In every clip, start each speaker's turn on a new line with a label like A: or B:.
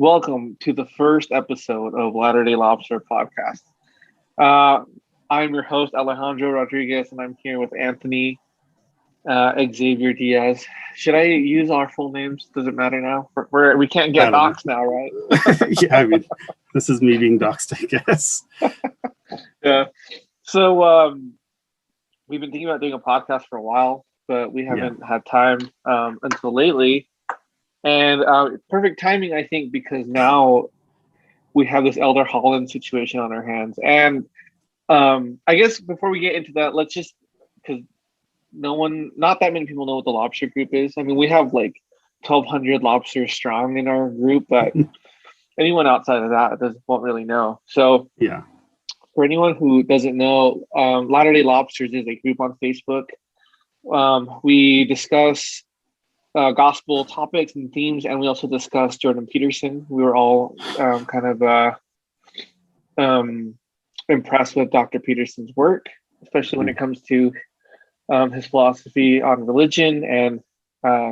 A: Welcome to the first episode of Latter-day Lobster podcast. Uh, I'm your host, Alejandro Rodriguez, and I'm here with Anthony Xavier Diaz. Should I use our full names? Does it matter now? We can't get doxxed now, right?
B: Yeah, I mean, this is me being doxxed, I guess.
A: Yeah. So we've been thinking about doing a podcast for a while, but we haven't had time until lately. And perfect timing, I think, because now we have this Elder Holland situation on our hands. And I guess before we get into that, let's just, because not that many people know what the lobster group is. I mean, we have like 1,200 lobsters strong in our group, but anyone outside of that won't really know. So
B: yeah,
A: for anyone who doesn't know, Latter-day Lobsters is a group on Facebook. We discuss gospel topics and themes, and we also discussed Jordan Peterson. We were all impressed with Dr. Peterson's work, especially when it comes to his philosophy on religion and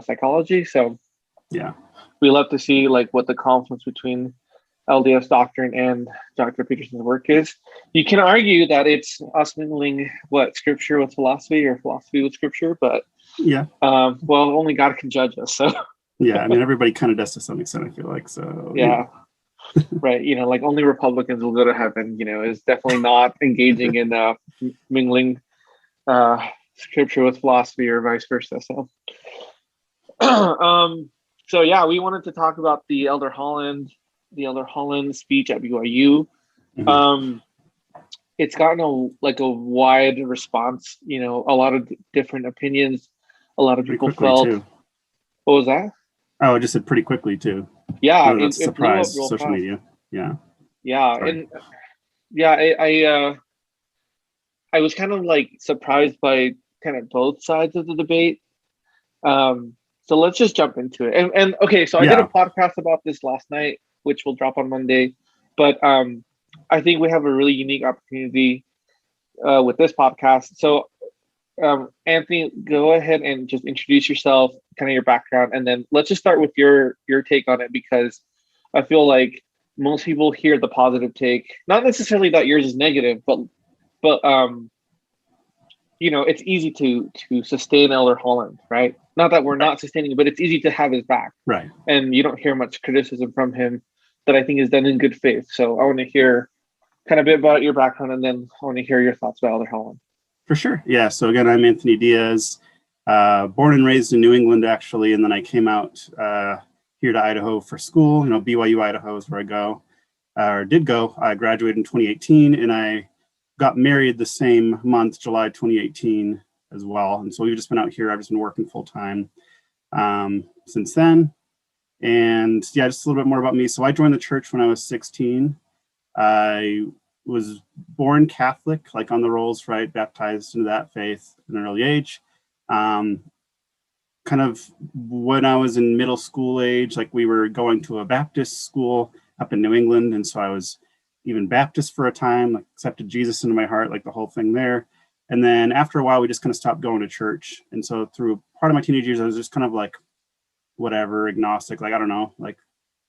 A: psychology. So
B: yeah,
A: we love to see like what the confluence between LDS doctrine and Dr. Peterson's work is. You can argue that it's us mingling scripture with philosophy or philosophy with scripture, but
B: yeah.
A: Only God can judge us. So
B: yeah, I mean, everybody kind of does to some extent, I feel like. So
A: yeah. Right. Like only Republicans will go to heaven, is definitely not engaging in mingling scripture with philosophy or vice versa. So so yeah, we wanted to talk about the Elder Holland speech at BYU.
B: Mhm.
A: It's gotten a wide response, a lot of different opinions. A lot of people felt
B: too.
A: What was that?
B: Oh, I just said pretty quickly too.
A: Yeah,
B: that's a surprise. Social
A: fast.
B: Media. Yeah.
A: Sorry. And yeah, I was kind of like surprised by kind of both sides of the debate. So let's just jump into it. And okay, so I did a podcast about this last night, which will drop on Monday. But I think we have a really unique opportunity with this podcast. So Anthony, go ahead and just introduce yourself, kind of your background, and then let's just start with your take on it, because I feel like most people hear the positive take, not necessarily that yours is negative, but it's easy to sustain Elder Holland, right? Not that we're not sustaining, but it's easy to have his back,
B: right?
A: And you don't hear much criticism from him that I think is done in good faith. So I want to hear kind of a bit about your background, and then I want to hear your thoughts about Elder Holland.
B: For sure. Yeah. So again, I'm Anthony Diaz, born and raised in New England, actually. And then I came out here to Idaho for school. BYU Idaho is where I go, or did go. I graduated in 2018, and I got married the same month, July 2018 as well. And so we've just been out here. I've just been working full time since then. And yeah, just a little bit more about me. So I joined the church when I was 16. I was born Catholic, like on the rolls, right? Baptized into that faith at an early age. Kind of when I was in middle school age, like we were going to a Baptist school up in New England. And so I was even Baptist for a time, like accepted Jesus into my heart, like the whole thing there. And then after a while, we just kind of stopped going to church. And so through part of my teenage years, I was just kind of like, whatever, agnostic, like, I don't know, like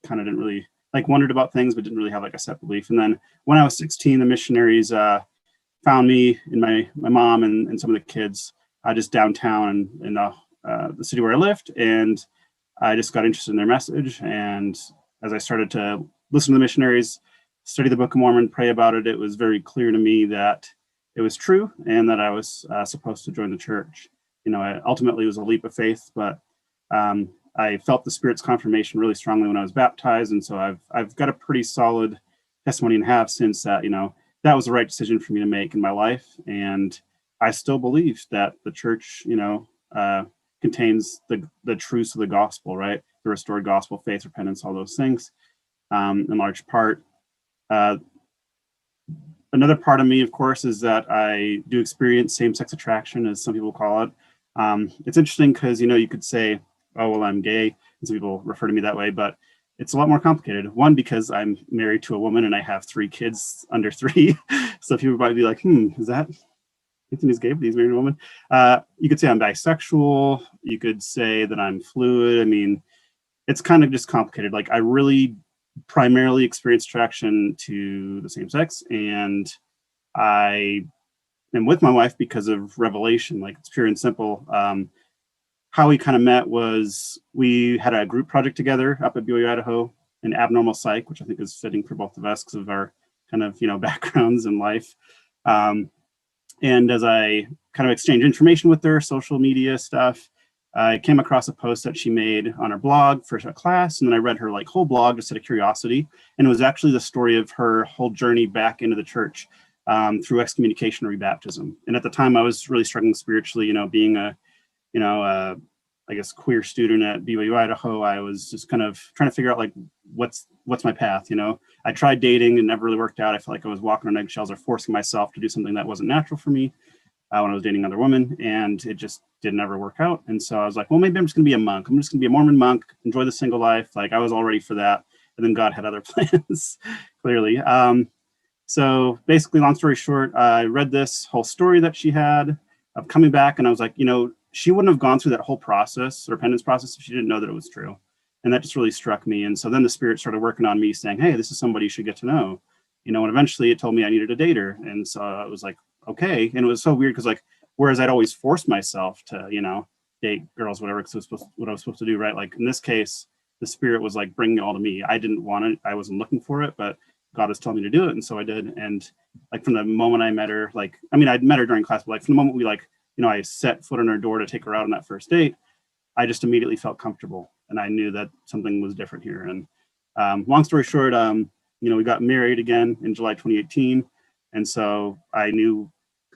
B: kind of didn't really wondered about things, but didn't really have like a set belief. And then when I was 16, the missionaries found me and my mom and some of the kids just downtown in the city where I lived. And I just got interested in their message. And as I started to listen to the missionaries, study the Book of Mormon, pray about it, it was very clear to me that it was true and that I was supposed to join the church. Ultimately it was a leap of faith, but I felt the Spirit's confirmation really strongly when I was baptized. And so I've got a pretty solid testimony and have since that, that was the right decision for me to make in my life. And I still believe that the church, contains the truths of the gospel, right? The restored gospel, faith, repentance, all those things, in large part. Another part of me, of course, is that I do experience same-sex attraction, as some people call it. It's interesting because, you could say, oh, well, I'm gay, and some people refer to me that way, but it's a lot more complicated. One, because I'm married to a woman and I have 3 kids under 3. So people might be like, is that Anthony's gay, but he's married to a woman? You could say I'm bisexual. You could say that I'm fluid. I mean, it's kind of just complicated. Like, I really primarily experienced attraction to the same sex, and I am with my wife because of revelation. Like, it's pure and simple. How we kind of met was we had a group project together up at BYU Idaho in abnormal psych, which I think is fitting for both of us because of our kind of, backgrounds in life. And as I kind of exchanged information with her, social media stuff, I came across a post that she made on her blog for a class, and then I read her whole blog just out of curiosity. And it was actually the story of her whole journey back into the church through excommunication or rebaptism. And at the time, I was really struggling spiritually, being a, I guess, queer student at BYU Idaho. I was just kind of trying to figure out what's my path. I tried dating and never really worked out. I felt like I was walking on eggshells or forcing myself to do something that wasn't natural for me when I was dating other women, and it just didn't ever work out. And so I was like, well, maybe I'm just gonna be a monk. I'm just gonna be a Mormon monk, enjoy the single life. I was all ready for that. And then God had other plans, clearly. So basically, long story short, I read this whole story that she had of coming back, and I was like, she wouldn't have gone through that whole process, repentance process, if she didn't know that it was true. And that just really struck me. And so then the Spirit started working on me, saying, hey, this is somebody you should get to know. And eventually it told me I needed a dater. And so I was like, okay. And it was so weird because whereas I'd always forced myself to, date girls, whatever, because it was what I was supposed to do, right? In this case, the Spirit was bringing it all to me. I didn't want it. I wasn't looking for it, but God was telling me to do it. And so I did. And from the moment I met her, I'd met her during class, but from the moment we I set foot on her door to take her out on that first date, I just immediately felt comfortable. And I knew that something was different here. And long story short, we got married again in July 2018. And so I knew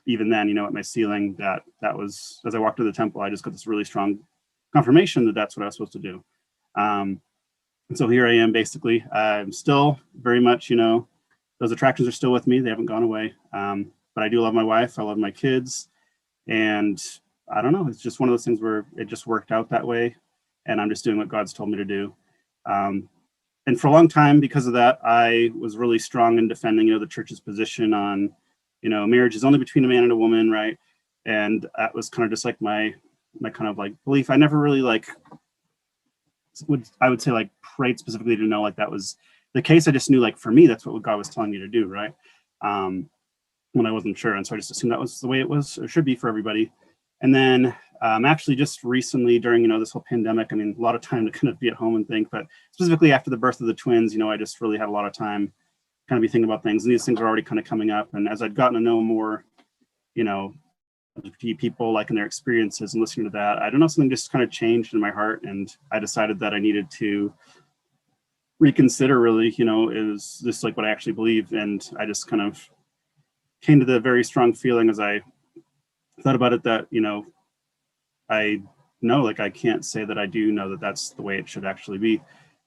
B: even then, at my ceiling, that was, as I walked to the temple, I just got this really strong confirmation that that's what I was supposed to do. And so here I am, basically. I'm still very much, those attractions are still with me. They haven't gone away. But I do love my wife. I love my kids. And I don't know, it's just one of those things where it just worked out that way. And I'm just doing what God's told me to do. And for a long time, because of that, I was really strong in defending, the church's position on, marriage is only between a man and a woman, right? And that was kind of just my kind of belief. I never really would say prayed specifically to know that was the case. I just knew for me, that's what God was telling me to do, right? When I wasn't sure. And so I just assumed that was the way it was or should be for everybody. And then actually just recently during, this whole pandemic, a lot of time to kind of be at home and think, but specifically after the birth of the twins, I just really had a lot of time kind of be thinking about things. And these things are already kind of coming up. And as I'd gotten to know more, LGBT people in their experiences and listening to that, I don't know, something just kind of changed in my heart. And I decided that I needed to reconsider really, is this what I actually believe? And I just kind of came to the very strong feeling as I thought about it that, I know, I can't say that I do know that that's the way it should actually be.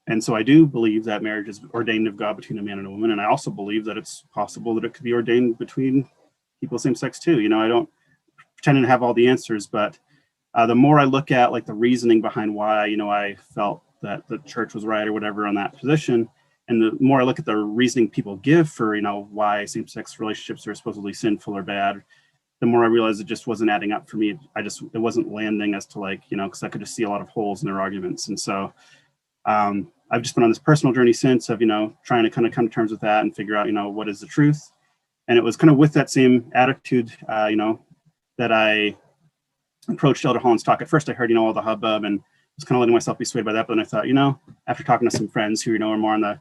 B: And so I do believe that marriage is ordained of God between a man and a woman. And I also believe that it's possible that it could be ordained between people of same sex too. I don't pretend to have all the answers, but the more I look at the reasoning behind why, I felt that the church was right or whatever on that position, and the more I look at the reasoning people give for, why same-sex relationships are supposedly sinful or bad, the more I realized it just wasn't adding up for me. It wasn't landing as to because I could just see a lot of holes in their arguments. And so I've just been on this personal journey since of, trying to kind of come to terms with that and figure out, what is the truth. And it was kind of with that same attitude, that I approached Elder Holland's talk. At first I heard, all the hubbub and was kind of letting myself be swayed by that. But then I thought, after talking to some friends who, are more on the,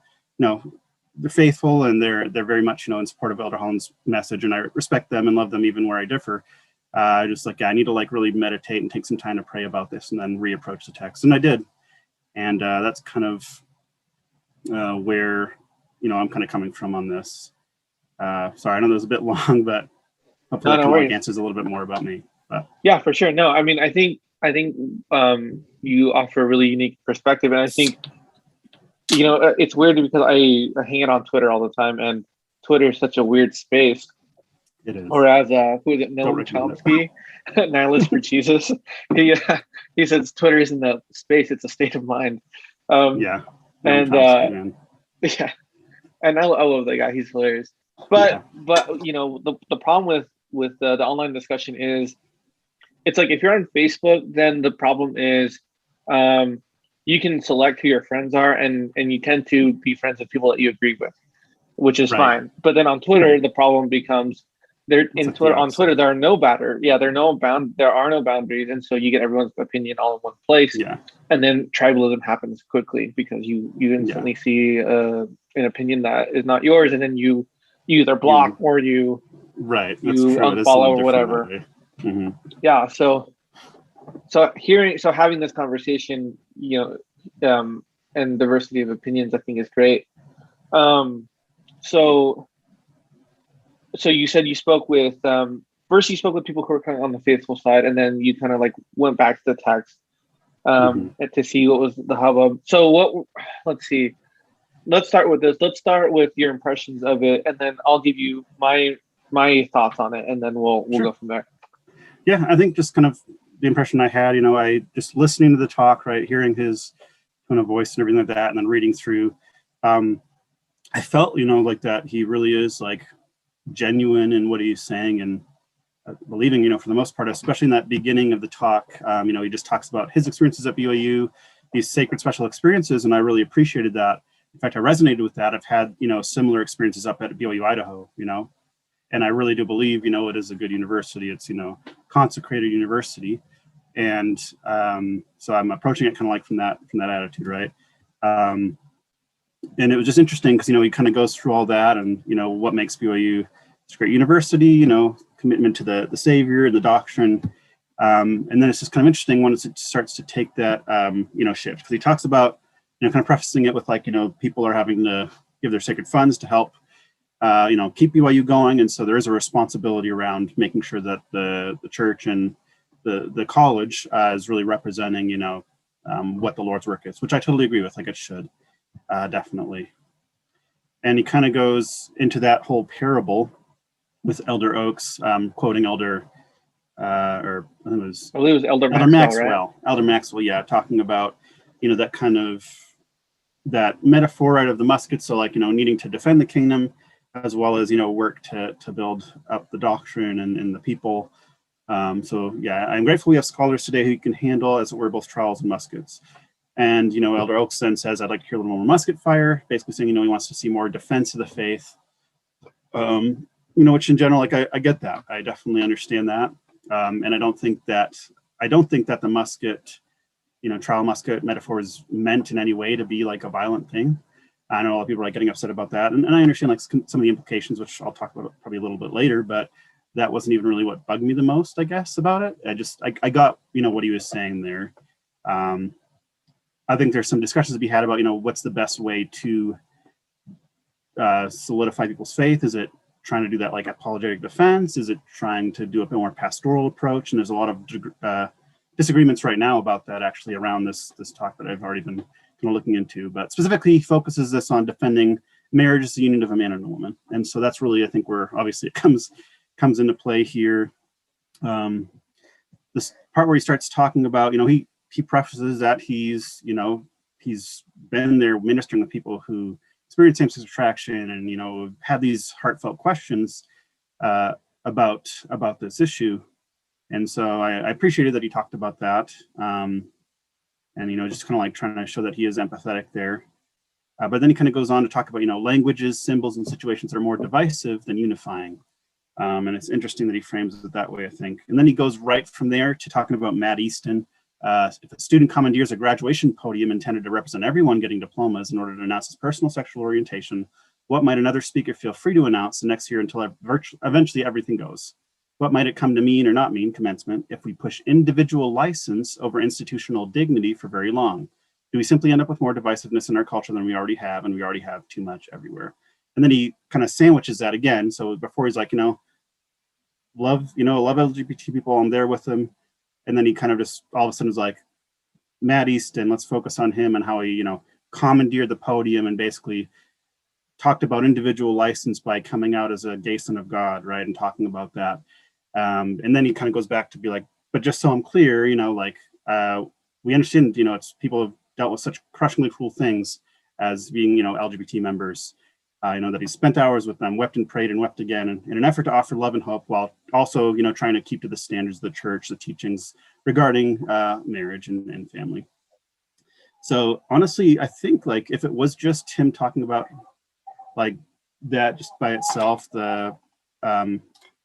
B: they're faithful and they're very much, in support of Elder Holland's message. And I respect them and love them even where I differ. Just I need to really meditate and take some time to pray about this and then reapproach the text. And I did. And that's kind of where, I'm kind of coming from on this. Sorry, I know that was a bit long, but hopefully that kind of answers a little bit more about me. But. Yeah,
A: for sure. No, I think you offer a really unique perspective. And I think, it's weird because I hang out on Twitter all the time, and Twitter is such a weird space.
B: It is.
A: Whereas, who is it? Noam Chomsky, nihilist for Jesus. He says Twitter isn't a space; it's a state of mind.
B: Yeah.
A: And yeah, and I love that guy. He's hilarious. But the problem with the online discussion is, it's if you're on Facebook, then the problem is, you can select who your friends are, and you tend to be friends with people that you agree with, which is
B: Right.
A: fine. But then on Twitter,
B: Right.
A: the problem becomes
B: It's like the
A: on Twitter
B: opposite.
A: there are no boundaries, and so you get everyone's opinion all in one place,
B: Yeah.
A: and then tribalism happens quickly because you
B: Yeah.
A: instantly see an opinion that is not yours, and then you either block
B: You
A: or you
B: right. That's
A: you
B: true. It is a
A: unfollow
B: little
A: or
B: different that
A: whatever.
B: way. Hmm.
A: Yeah, so having this conversation, and diversity of opinions, I think is great. Um, so so you said you spoke with first you spoke with people who were kind of on the faithful side, and then you kind of like went back to the text
B: Hmm.
A: to see what was the hubbub. So let's see. Let's start with this. Let's start with your impressions of it, and then I'll give you my thoughts on it, and then we'll
B: Sure.
A: go from there.
B: Yeah, I think just kind of the impression I had, I just listening to the talk, right, hearing his tone of voice and everything like that, and then reading through, um, I felt, like that he really is like genuine in what he's saying and believing, for the most part, especially in that beginning of the talk. He just talks about his experiences at BYU, these sacred special experiences, and I really appreciated that. In fact, I resonated with that. I've had, similar experiences up at BYU, Idaho, and I really do believe, it is a good university. It's, consecrated university. And so I'm approaching it kind of like from that attitude, right? Um, and it was just interesting because, he kind of goes through all that and, what makes BYU it's a great university, commitment to the Savior and the doctrine. And then it's just kind of interesting when it starts to take that, shift. Because he talks about, kind of prefacing it with like, people are having to give their sacred funds to help keep BYU going, and so there is a responsibility around making sure that the church and the college is really representing, what the Lord's work is, which I totally agree with. Like it should, definitely. And he kind of goes into that whole parable with Elder Oaks, quoting Elder, or I think it was
A: I believe it was Elder
B: Elder
A: Maxwell, right?
B: Maxwell. Elder Maxwell, yeah, talking about, that kind of that metaphor right of the musket. So like, needing to defend the kingdom as well as, work to build up the doctrine and the people. So yeah, I'm grateful we have scholars today who can handle, as it were, both trials and muskets. And, Elder Oaks then says, I'd like to hear a little more Musket Fire, basically saying, he wants to see more defense of the faith. Which in general, like I get that. I definitely understand that. And I don't think that the musket, trial musket metaphor is meant in any way to be like a violent thing. I know a lot of people are like getting upset about that, and I understand like some of the implications, which I'll talk about probably a little bit later. But that wasn't even really what bugged me the most, I guess, about it. I got what he was saying there. I think there's some discussions to be had about what's the best way to solidify people's faith. Is it trying to do that like apologetic defense? Is it trying to do a bit more pastoral approach? And there's a lot of disagreements right now about that actually around this talk that I've already been kind of looking into, but specifically focuses this on defending marriage as the union of a man and a woman. And so that's really, I think, where obviously it comes into play here. This part where he starts talking about, he prefaces that he's been there ministering with people who experience same-sex attraction and, had these heartfelt questions about this issue. And so I appreciated that he talked about that. And, just kind of like trying to show that he is empathetic there. But then he kind of goes on to talk about, languages, symbols, and situations that are more divisive than unifying. And it's interesting that he frames it that way, I think. And then he goes right from there to talking about Matt Easton. If a student commandeers a graduation podium intended to represent everyone getting diplomas in order to announce his personal sexual orientation, what might another speaker feel free to announce the next year until eventually everything goes? What might it come to mean or not mean, commencement, if we push individual license over institutional dignity for very long? Do we simply end up with more divisiveness in our culture than we already have, and we already have too much everywhere? And then he kind of sandwiches that again. So before he's like, love LGBT people, I'm there with them. And then he kind of just all of a sudden is like, Matt Easton, let's focus on him and how he, commandeered the podium and basically talked about individual license by coming out as a gay son of God, right? And talking about that. And then he kind of goes back to be like, but just so I'm clear, we understand, it's people have dealt with such crushingly cruel things as being, LGBT members. That he spent hours with them, wept and prayed and wept again in an effort to offer love and hope while also, trying to keep to the standards of the church, the teachings regarding marriage and family. So honestly, I think like if it was just him talking about like that just by itself, the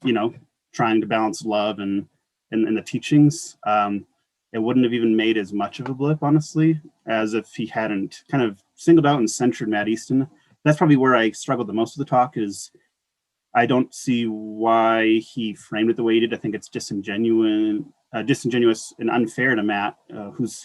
B: you know, trying to balance love and the teachings, it wouldn't have even made as much of a blip, honestly, as if he hadn't kind of singled out and censured Matt Easton. That's probably where I struggled the most with the talk. Is I don't see why he framed it the way he did. I think it's disingenuous and unfair to Matt,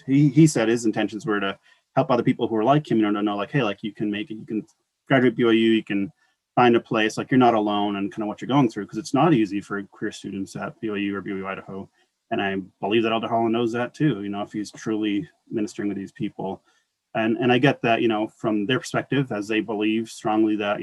B: he said his intentions were to help other people who are like him, to know like, hey, like you can make it, you can graduate BYU, you can find a place, like you're not alone and kind of what you're going through, because it's not easy for queer students at BYU or BYU Idaho. And I believe that Elder Holland knows that too, if he's truly ministering with these people. And I get that, from their perspective, as they believe strongly that,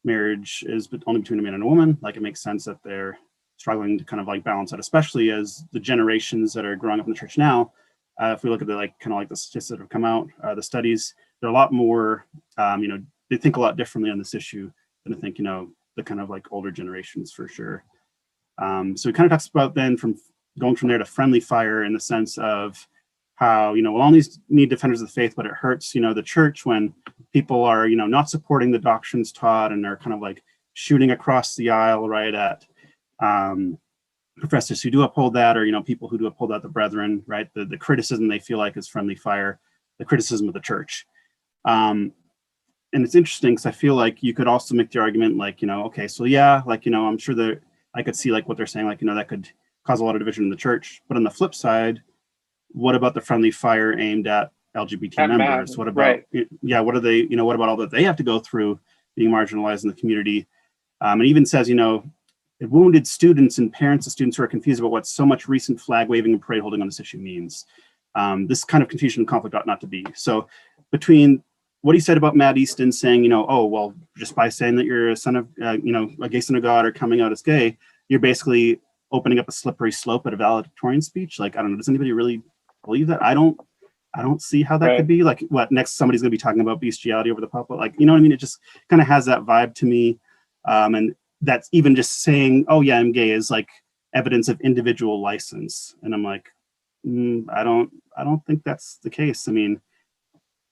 B: marriage is only between a man and a woman, like it makes sense that they're struggling to kind of like balance that, especially as the generations that are growing up in the church now. If we look at the the statistics that have come out, the studies, they're a lot more, they think a lot differently on this issue than I think, the kind of like older generations for sure. So he kind of talks about then going from there to friendly fire in the sense of how, we'll always need defenders of the faith, but it hurts, the church when people are, not supporting the doctrines taught and are kind of like shooting across the aisle right at professors who do uphold that, or, people who do uphold that, the brethren, right? The criticism they feel like is friendly fire, the criticism of the church. And it's interesting because I feel like you could also make the argument like, okay, so yeah, like, I'm sure that I could see like what they're saying, like, that could cause a lot of division in the church. But on the flip side, what about the friendly fire aimed at LGBT members? What about, what are they, what about all that they have to go through being marginalized in the community? And even says, wounded students and parents of students who are confused about what so much recent flag waving and parade holding on this issue means. This kind of confusion and conflict ought not to be. So between what he said about Matt Easton saying, oh, well, just by saying that you're a son of, a gay son of God or coming out as gay, you're basically opening up a slippery slope at a valedictorian speech. Like, I don't know, does anybody really believe that? I don't see how that could be. Like, what, next somebody's gonna be talking about bestiality over the pulpit? Like, you know what I mean? It just kind of has that vibe to me. And that's even just saying, oh yeah, I'm gay is like evidence of individual license. And I'm like, I don't think that's the case. I mean,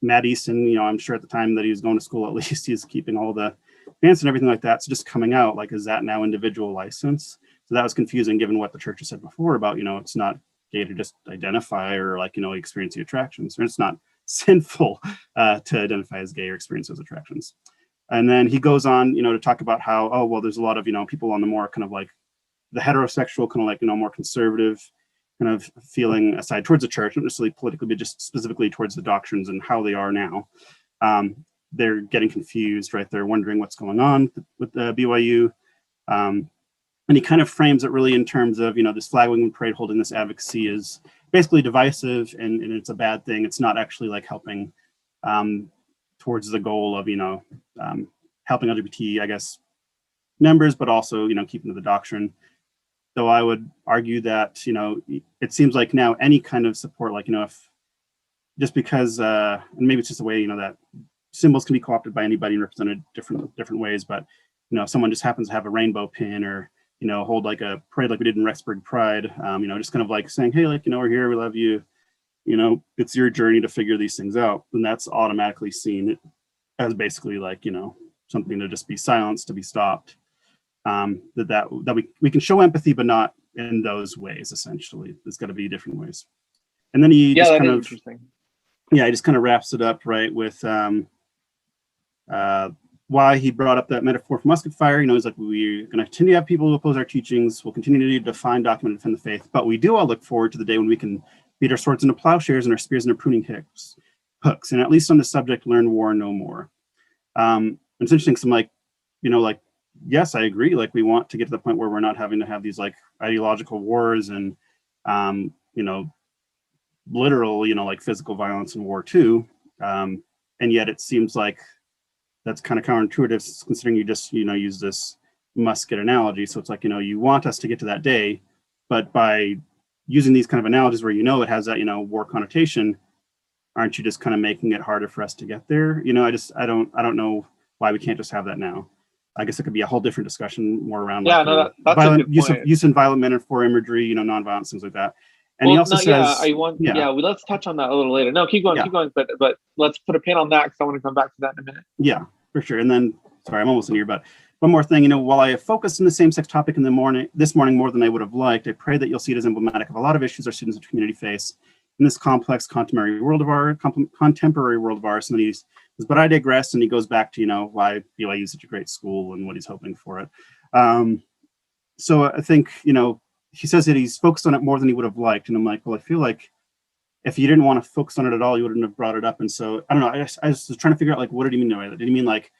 B: Matt Easton, I'm sure at the time that he was going to school, at least he's keeping all the pants and everything like that. So just coming out, like, is that now individual license? So that was confusing given what the church has said before about, it's not gay to just identify or like, experience the attractions, or it's not sinful to identify as gay or experience those attractions. And then he goes on, to talk about how, oh, well, there's a lot of, people on the more kind of like the heterosexual kind of like, more conservative kind of feeling aside towards the church, not necessarily politically, but just specifically towards the doctrines and how they are now. They're getting confused, right? They're wondering what's going on with the BYU. And he kind of frames it really in terms of, this flag waving parade holding this advocacy is basically divisive and it's a bad thing. It's not actually like helping towards the goal of, helping LGBT, I guess, members, but also, keeping to the doctrine. Though I would argue that, it seems like now any kind of support, like, if just because, and maybe it's just a way, that symbols can be co-opted by anybody and represented different ways, but, if someone just happens to have a rainbow pin or, hold like a parade like we did in Rexburg Pride, just kind of like saying, hey, like, we're here, we love you, it's your journey to figure these things out. And that's automatically seen as basically like, something to just be silenced, to be stopped. That we can show empathy, but not in those ways, essentially. There's got to be different ways. And then he just kind of, he just kind of wraps it up, right, with why he brought up that metaphor for Musket Fire. He's like, we're going to continue to have people who oppose our teachings. We'll continue to define, document, and defend the faith. But we do all look forward to the day when we can beat our swords into plowshares and our spears into pruning hooks. And at least on the subject, learn war no more. It's interesting because I'm like, yes, I agree. Like, we want to get to the point where we're not having to have these like ideological wars and, literal, like physical violence in war too. And yet it seems like that's kind of counterintuitive considering you just, use this musket analogy. So it's like, you want us to get to that day, but by using these kind of analogies where, it has that, war connotation, aren't you just kind of making it harder for us to get there? I don't know why we can't just have that now. I guess it could be a whole different discussion more around
A: that's
B: violent
A: a good point.
B: use in violent metaphor imagery, nonviolence, things like that. And he
A: Well,
B: also
A: no, yeah,
B: says, yeah,
A: well, let's touch on that a little later. No,
B: yeah,
A: keep going, but let's put a pin on that because I want to come back to that in a minute.
B: yeah, for sure. And then, sorry, I'm almost in here, but one more thing, while I have focused on the same-sex topic this morning more than I would have liked, I pray that you'll see it as emblematic of a lot of issues our students and community face in this complex contemporary world of ours. And then he says, but I digress, and he goes back to, why BYU is such a great school and what he's hoping for it. So I think, he says that he's focused on it more than he would have liked. And I'm like, well, I feel like if you didn't want to focus on it at all, you wouldn't have brought it up. And so, I don't know, I was trying to figure out, like, what did he mean by that? Did he mean, like,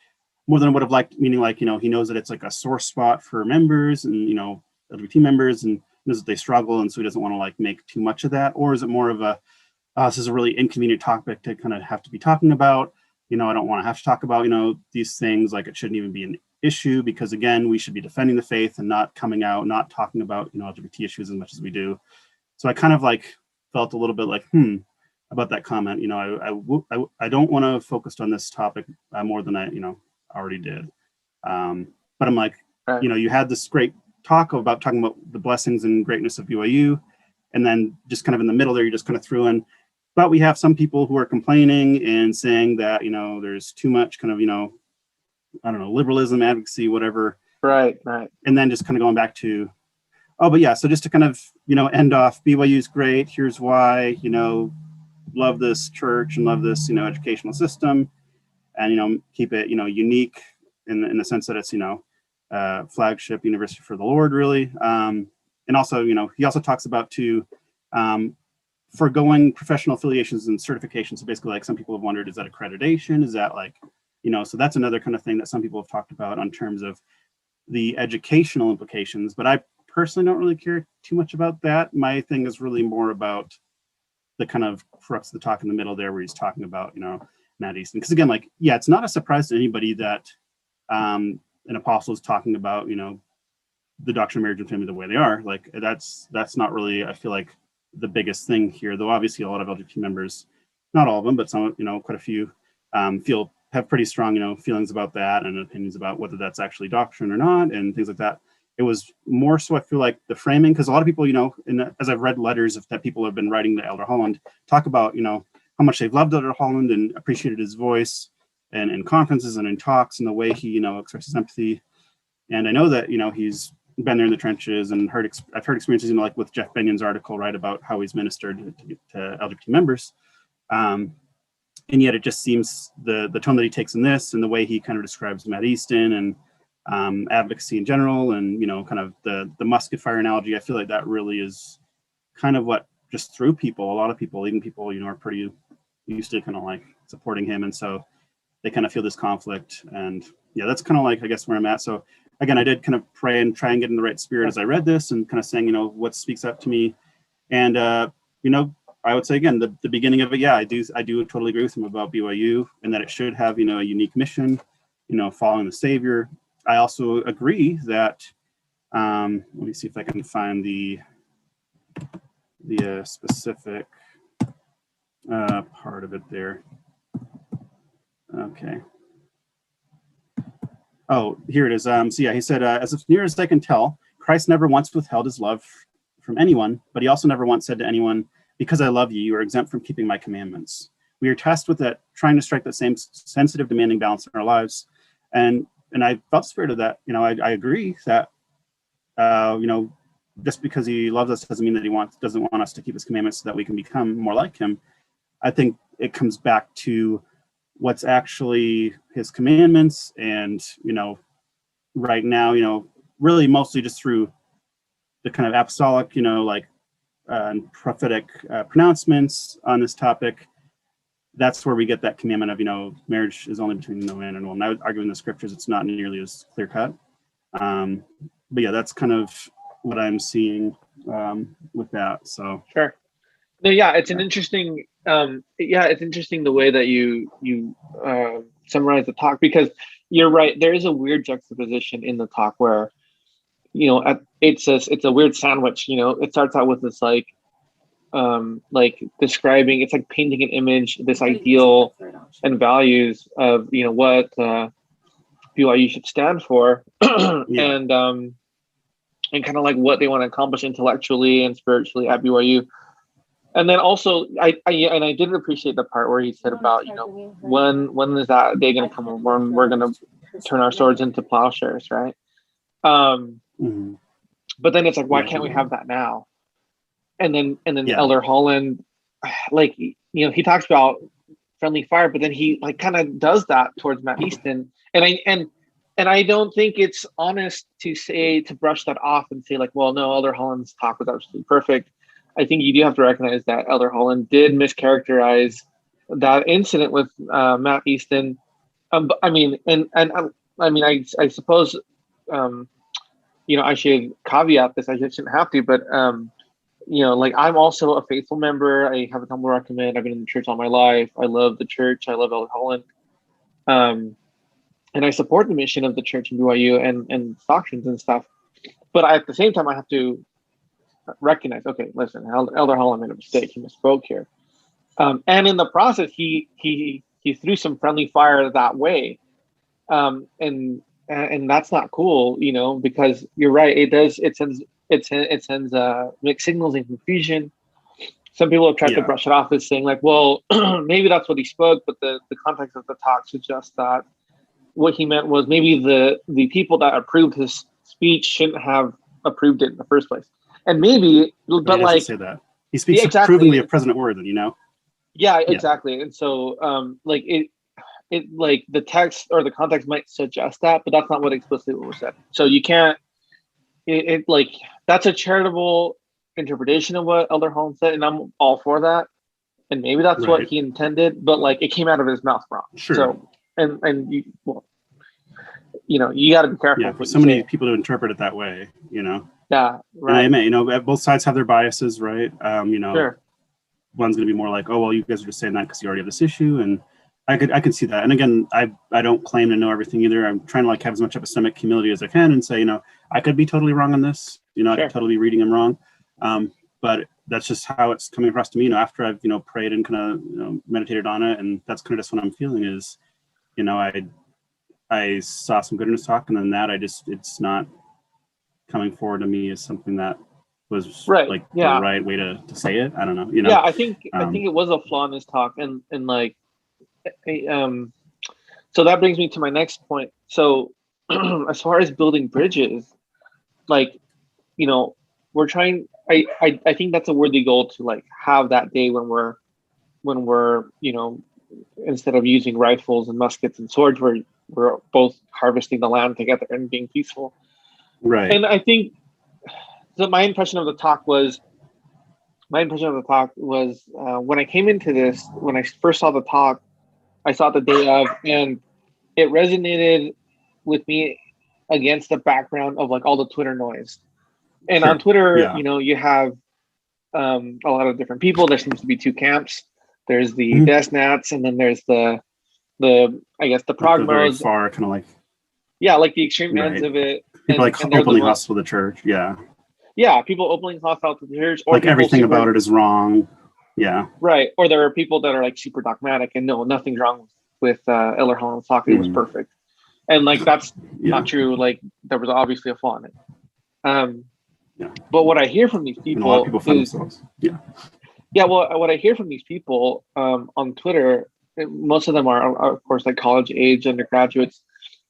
B: more than I would have liked, meaning, like, he knows that it's like a sore spot for members and, LGBT members, and knows that they struggle, and so he doesn't want to, like, make too much of that? Or is it more of a, this is a really inconvenient topic to kind of have to be talking about? I don't want to have to talk about, these things, like, it shouldn't even be an issue, because, again, we should be defending the faith and not coming out, not talking about, LGBT issues as much as we do. So I kind of, like, felt a little bit like, about that comment. I don't want to focus on this topic more than I, already did. But I'm like,
A: Right.
B: You had this great talk about talking about the blessings and greatness of BYU. And then just kind of in the middle there, you just kind of threw in, but we have some people who are complaining and saying that, there's too much kind of, I don't know, liberalism, advocacy, whatever.
A: Right.
B: And then just kind of going back to, oh, but yeah, so just to kind of, end off, BYU's great. Here's why, love this church and love this, educational system, and, keep it, unique in the sense that it's, flagship university for the Lord, really. And also, he also talks about foregoing professional affiliations and certifications. So basically, like, some people have wondered, is that accreditation? Is that, like, so that's another kind of thing that some people have talked about in terms of the educational implications. But I personally don't really care too much about that. My thing is really more about the kind of crux of the talk in the middle there, where he's talking about, Matt Easton. Because, again, like, yeah, it's not a surprise to anybody that an apostle is talking about, the doctrine of marriage and family the way they are. Like, that's not really, I feel like, the biggest thing here, though obviously a lot of LGBT members, not all of them, but some, quite a few, have pretty strong, feelings about that and opinions about whether that's actually doctrine or not and things like that. It was more so, I feel like, the framing, because a lot of people, as I've read letters that people have been writing to Elder Holland, talk about, how much they've loved Elder Holland and appreciated his voice and in conferences and in talks and the way he, expresses empathy. And I know that, he's been there in the trenches and I've heard experiences, like with Jeff Benyon's article, right, about how he's ministered to LGBT members. And yet it just seems the tone that he takes in this and the way he kind of describes Matt Easton and advocacy in general and, kind of the Musket Fire analogy, I feel like that really is kind of what just threw people, a lot of people, even people, are pretty used to kind of like supporting him. And so they kind of feel this conflict. And yeah, that's kind of like, I guess, where I'm at. So again, I did kind of pray and try and get in the right spirit as I read this and kind of saying, what speaks up to me. And, I would say, again, the beginning of it, yeah, I do totally agree with him about BYU and that it should have, a unique mission, following the Savior. I also agree that, let me see if I can find the specific part of it there. Okay. Oh, here it is. So yeah, he said, as near as I can tell, Christ never once withheld his love from anyone, but he also never once said to anyone, because I love you, you are exempt from keeping my commandments. We are tasked with that, trying to strike that same sensitive, demanding balance in our lives. And I felt the spirit of that. I agree that, just because he loves us doesn't mean that he doesn't want us to keep his commandments so that we can become more like him. I think it comes back to what's actually his commandments. And, right now, really mostly just through the kind of apostolic, and prophetic pronouncements on this topic. That's where we get that commandment of, marriage is only between no man and woman. I would argue in the scriptures, it's not nearly as clear cut. But yeah, that's kind of what I'm seeing with that. So
A: sure. No, yeah, it's an interesting. It's interesting the way that you summarize the talk, because you're right. There is a weird juxtaposition in the talk where, it's a weird sandwich. It starts out with this like describing. It's like painting an image, this ideal and values of what BYU should stand for, yeah. and kind of like what they want to accomplish intellectually and spiritually at BYU. And then also, I did appreciate the part where he said about, when is that day going to come when we're going to turn our swords into plowshares, right?
B: Mhm.
A: But then it's like, why
B: Yeah.
A: can't we have that now? And then
B: Yeah.
A: Elder Holland, like, he talks about friendly fire, but then he like kind of does that towards Matt Easton, and I don't think it's honest to brush that off and say like, well, no, Elder Holland's talk was absolutely perfect. I think you do have to recognize that Elder Holland did mischaracterize that incident with Matt Easton. I mean, I suppose, I should caveat this. I shouldn't have to, but like, I'm also a faithful member. I have a Tumblr recommend. I've been in the church all my life. I love the church. I love Elder Holland. And I support the mission of the church in BYU and doctrines and stuff. But at the same time, I have to recognize, okay, listen, Elder Holland made a mistake. He misspoke here. And in the process, he threw some friendly fire that way. And that's not cool, because you're right. It sends mixed signals and confusion. Some people have tried to brush it off as saying like, well, maybe that's what he spoke, but the context of the talk suggests that what he meant was maybe the people that approved his speech shouldn't have approved it in the first place. And maybe, but
B: he
A: like,
B: say that. He speaks
A: exactly.
B: approvingly of President Worden,
A: Yeah, exactly. And so, like it like the text or the context might suggest that, but that's not what explicitly was said. So you can't. Like, that's a charitable interpretation of what Elder Holland said, and I'm all for that. And maybe that's what he intended, but like, it came out of his mouth wrong.
B: Sure.
A: So and you got to be careful.
B: Yeah, for so many people to interpret it that way,
A: Yeah, right.
B: And I admit, both sides have their biases, right?
A: Sure.
B: One's going to be more like, oh well, you guys are just saying that because you already have this issue, and I can see that. And again, I don't claim to know everything either. I'm trying to like have as much epistemic humility as I can and say, I could be totally wrong on this. I could totally be reading him wrong. But that's just how it's coming across to me. After I've prayed and kind of meditated on it, and that's kind of just what I'm feeling is, I saw some goodness talk, and then that it's not coming forward to me as something that was the right way to say it. I don't know.
A: Yeah, I think it was a flaw in his talk, and like. So that brings me to my next point. So as far as building bridges, like, we're trying, I think that's a worthy goal to like have that day when we're instead of using rifles and muskets and swords, we're both harvesting the land together and being peaceful.
B: Right.
A: And I think that my impression of the talk was when I came into this, when I first saw the talk, I saw the day of, and it resonated with me against the background of like all the Twitter noise. And on Twitter, you have a lot of different people. There seems to be two camps. There's the Desnats, and then there's the I guess the Progmos.
B: Far kind of like
A: like the extreme ends of it.
B: People openly hostile to the church.
A: Yeah, people openly hostile to the church, or
B: like everything about it is wrong. Yeah.
A: Right. Or there are people that are like super dogmatic and no, nothing's wrong with Elder Holland's talk. It was perfect. And like, that's not true. Like, there was obviously a flaw in it. But what I hear from these people,
B: and a lot of people find themselves.
A: Well, what I hear from these people on Twitter, most of them are of course like college age undergraduates,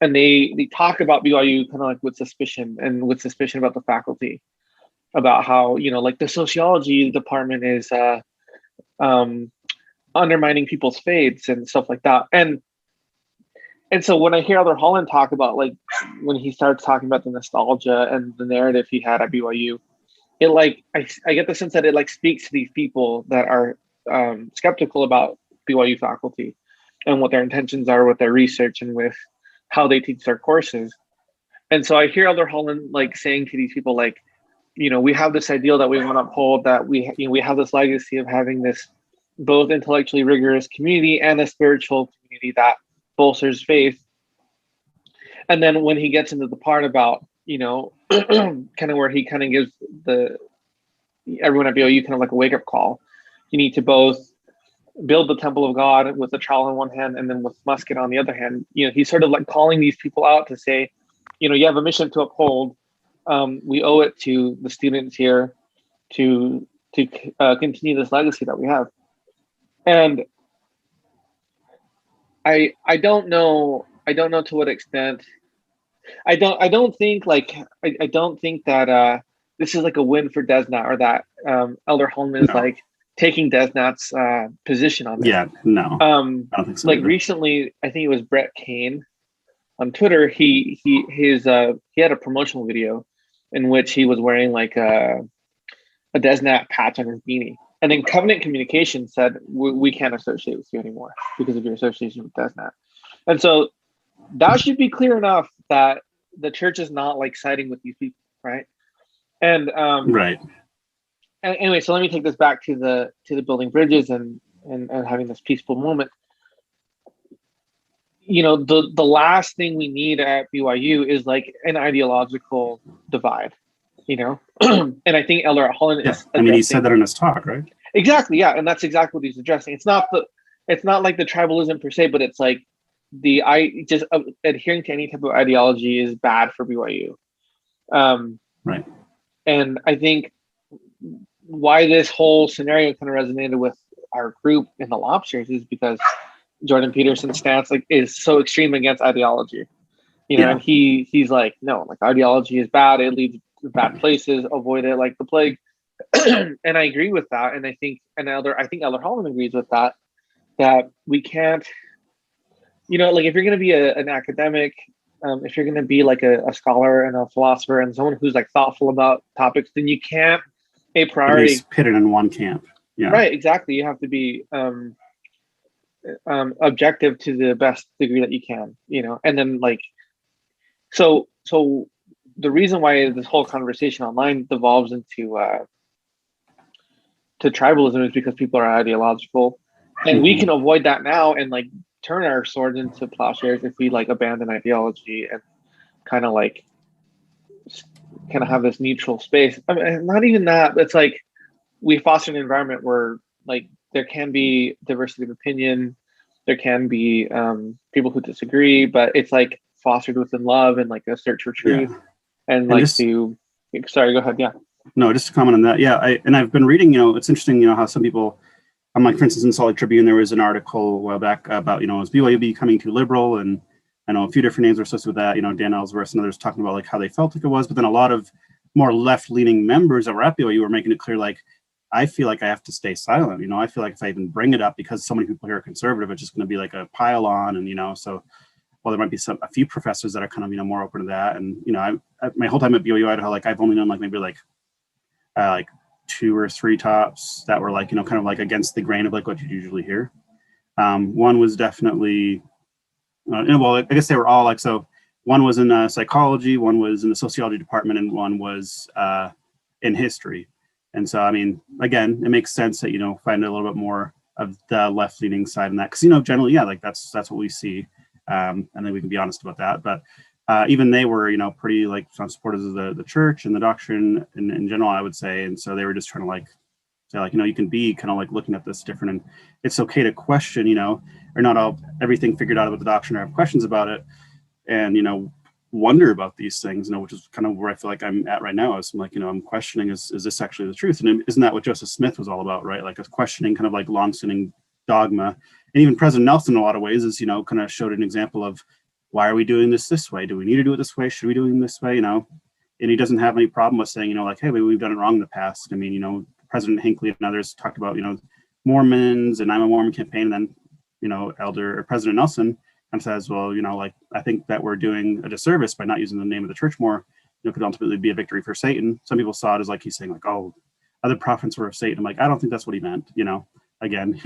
A: and they talk about BYU kind of like with suspicion about the faculty, about how like the sociology department is undermining people's faiths and stuff like that. And so when I hear Elder Holland talk about, like, when he starts talking about the nostalgia and the narrative he had at BYU, it like I get the sense that it like speaks to these people that are skeptical about BYU faculty and what their intentions are with their research and with how they teach their courses. And so I hear Elder Holland like saying to these people, like, we have this ideal that we want to uphold, that we have this legacy of having this both intellectually rigorous community and a spiritual community that bolsters faith. And then when he gets into the part about, kind of where he kind of gives everyone at BYU kind of like a wake up call, you need to both build the temple of God with the trowel in one hand and then with musket on the other hand. He's sort of like calling these people out to say, you have a mission to uphold. We owe it to the students here to to continue this legacy that we have. And I don't know to what extent. I don't think like I don't think that this is like a win for Desnat, or that Elder Holland is like taking Desnat's position on this.
B: Yeah, no.
A: I
B: don't think so
A: like
B: either.
A: Recently, I think it was Brett Kane on Twitter. He had a promotional video in which he was wearing like a Desnat patch on his beanie. And then Covenant Communication said, we can't associate with you anymore because of your association with Desnat. And so that should be clear enough that the church is not like siding with these people, right? And
B: right.
A: And anyway, so let me take this back to the building bridges and having this peaceful moment. You know, the last thing we need at BYU is like an ideological divide, you know? And I think Elder Holland is
B: I mean, he said that in his talk, right?
A: Exactly, yeah. And that's exactly what he's addressing. It's not like the tribalism per se, but it's like just adhering to any type of ideology is bad for BYU.
B: Right.
A: And I think why this whole scenario kind of resonated with our group in the Lobsters is because Jordan Peterson's stance like is so extreme against ideology, you know, and he's like, no, like ideology is bad. It leads to bad places. Avoid it like the plague. And I agree with that. And I think Elder Holland agrees with that we can't, you know, like if you're going to be an academic, if you're going to be like a scholar and a philosopher and someone who's like thoughtful about topics, then you can't a priori
B: pit it in one camp. Yeah.
A: Right. Exactly. You have to be objective to the best degree that you can, you know, and then like, so the reason why this whole conversation online devolves into to tribalism is because people are ideological, and we can avoid that now and like turn our swords into plowshares if we like abandon ideology and kind of have this neutral space. I mean, not even that. It's like we foster an environment where like there can be diversity of opinion, there can be people who disagree, but it's like fostered within love and like a search for truth. And like sorry, go ahead. Yeah.
B: No, just to comment on that. Yeah, I've been reading, you know, it's interesting, you know, how some people, like, for instance, in Salt Lake Tribune, there was an article a while back about, you know, is BYU becoming too liberal? And I know a few different names were associated with that, you know, Dan Ellsworth and others talking about like how they felt like it was, but then a lot of more left-leaning members that were at BYU were making it clear, like, I feel like I have to stay silent. You know, I feel like if I even bring it up because so many people here are conservative, it's just going to be like a pile on. And, you know, so, well, there might be a few professors that are kind of, you know, more open to that. And, you know, my whole time at BYU Idaho, like I've only known like maybe like 2 or 3 tops that were like, you know, kind of like against the grain of like what you usually hear. One was definitely, well, I guess they were all like, so one was in psychology, one was in the sociology department, and one was in history. And so, I mean, again, it makes sense that, you know, find a little bit more of the left-leaning side in that, because, you know, generally, yeah, like that's what we see. And then we can be honest about that. But even they were, you know, pretty like supporters of the church and the doctrine in general, I would say. And so they were just trying to like say, like, you know, you can be kind of like looking at this different, and it's okay to question, you know, or not all everything figured out about the doctrine or have questions about it, and, you know, wonder about these things, you know, which is kind of where I feel like I'm at right now. Is I'm like, you know, I'm questioning, is this actually the truth? And isn't that what Joseph Smith was all about, right? Like a questioning kind of like long-standing dogma. And even President Nelson in a lot of ways is, you know, kind of showed an example of, why are we doing this way? Do we need to do it this way? Should we do it this way? You know, and he doesn't have any problem with saying, you know, like, hey, we've done it wrong in the past. I mean, you know, President Hinckley and others talked about, you know, Mormons and I'm a Mormon campaign. And then, you know, President Nelson and says, well, you know, like, I think that we're doing a disservice by not using the name of the church more. You know, could ultimately be a victory for Satan. Some people saw it as like he's saying like, oh, other prophets were of Satan. I'm like, I don't think that's what he meant. You know, again,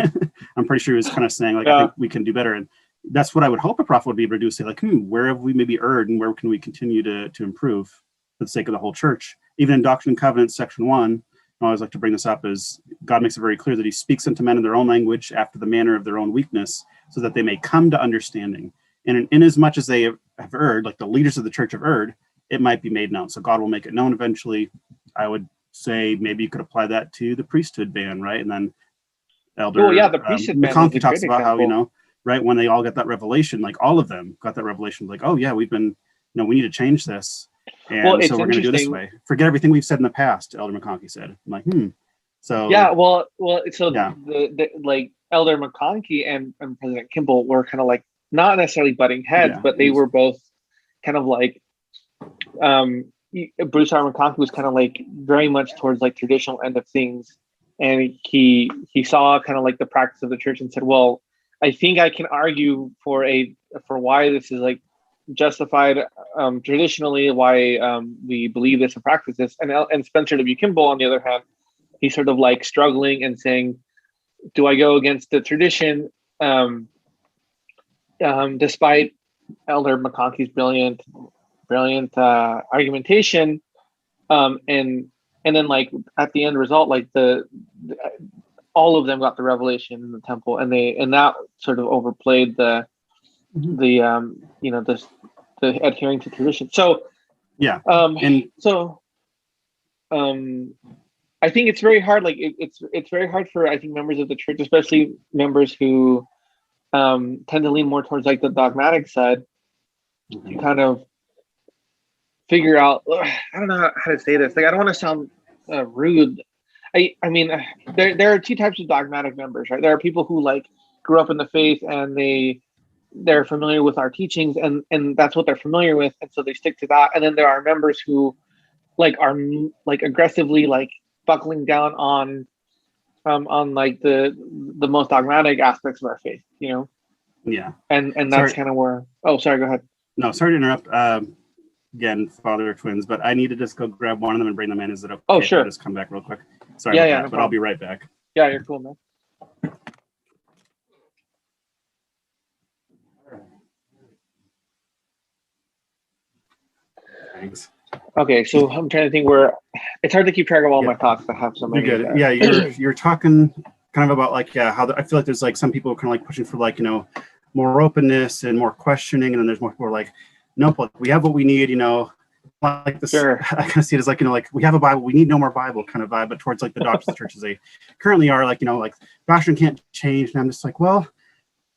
B: I'm pretty sure he was kind of saying like, I think we can do better. And that's what I would hope a prophet would be able to do, say like, where have we maybe erred and where can we continue to improve for the sake of the whole church? Even in Doctrine and Covenants, section 1, I always like to bring this up, is God makes it very clear that he speaks unto men in their own language after the manner of their own weakness, so that they may come to understanding. And in as much as they have erred, like the leaders of the church have erred, it might be made known. So God will make it known eventually. I would say maybe you could apply that to the priesthood ban, right? And then Elder
A: the priesthood
B: McConkie talks about how, you know, right, when they all get that revelation, like all of them got that revelation, like, oh yeah, we've been, you know, we need to change this. And so we're going to do it this way. Forget everything we've said in the past, Elder McConkie said. I'm like, So
A: so
B: yeah.
A: the like Elder McConkie and President Kimball were kind of like not necessarily butting heads, but they were both kind of like Bruce R. McConkie was kind of like very much towards like traditional end of things, and he saw kind of like the practice of the church and said, well, I think I can argue for why this is like justified traditionally, why we believe this and practice this. And Spencer W. Kimball, on the other hand, he's sort of like struggling and saying, do I go against the tradition despite Elder McConkie's brilliant argumentation, and then like at the end result, like the all of them got the revelation in the temple, and that sort of overplayed the adhering to tradition. So I think it's very hard. Like it's very hard for, I think, members of the church, especially members who tend to lean more towards like the dogmatic side, to kind of figure out. I don't know how to say this. Like I don't want to sound rude. I mean, there are two types of dogmatic members, right? There are people who like grew up in the faith and they're familiar with our teachings, and that's what they're familiar with, and so they stick to that. And then there are members who like are like aggressively like buckling down on like the most dogmatic aspects of our faith, you know?
B: Yeah.
A: And that's kind of where. Oh, sorry. Go ahead.
B: No, sorry to interrupt. Again, father twins, but I need to just go grab one of them and bring them in. Is it okay?
A: Oh, sure.
B: I'll just come back real quick. Sorry about that, no but I'll be right back.
A: Yeah, you're cool, man.
B: Thanks.
A: Okay, so I'm trying to think where it's hard to keep track of all my thoughts. I have so many.
B: You're good. Yeah, you're talking kind of about like how I feel like there's like some people kind of like pushing for like more openness and more questioning, and then there's more people like nope, like we have what we need, like this.
A: Sure.
B: I kind of see it as like like we have a Bible, we need no more Bible kind of vibe, but towards like the doctrines of churches they currently are like like doctrine can't change, and I'm just like, well,